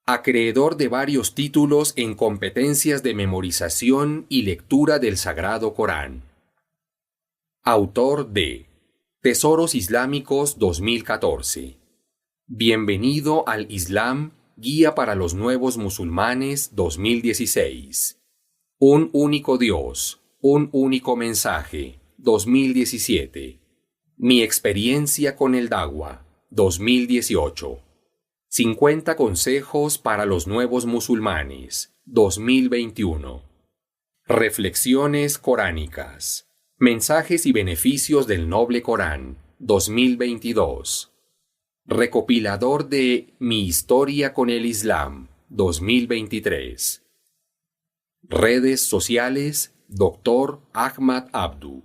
Acreedor de varios títulos en competencias de memorización y lectura del Sagrado Corán. Autor de Tesoros Islámicos 2014. Bienvenido al Islam, Guía para los Nuevos Musulmanes 2016. Un único Dios, un único mensaje 2017. Mi experiencia con el Dagua 2018. 50 consejos para los nuevos musulmanes 2021. Reflexiones coránicas. Mensajes y beneficios del Noble Corán 2022. Recopilador de Mi historia con el Islam 2023. Redes sociales: Dr. Ahmad Abdu.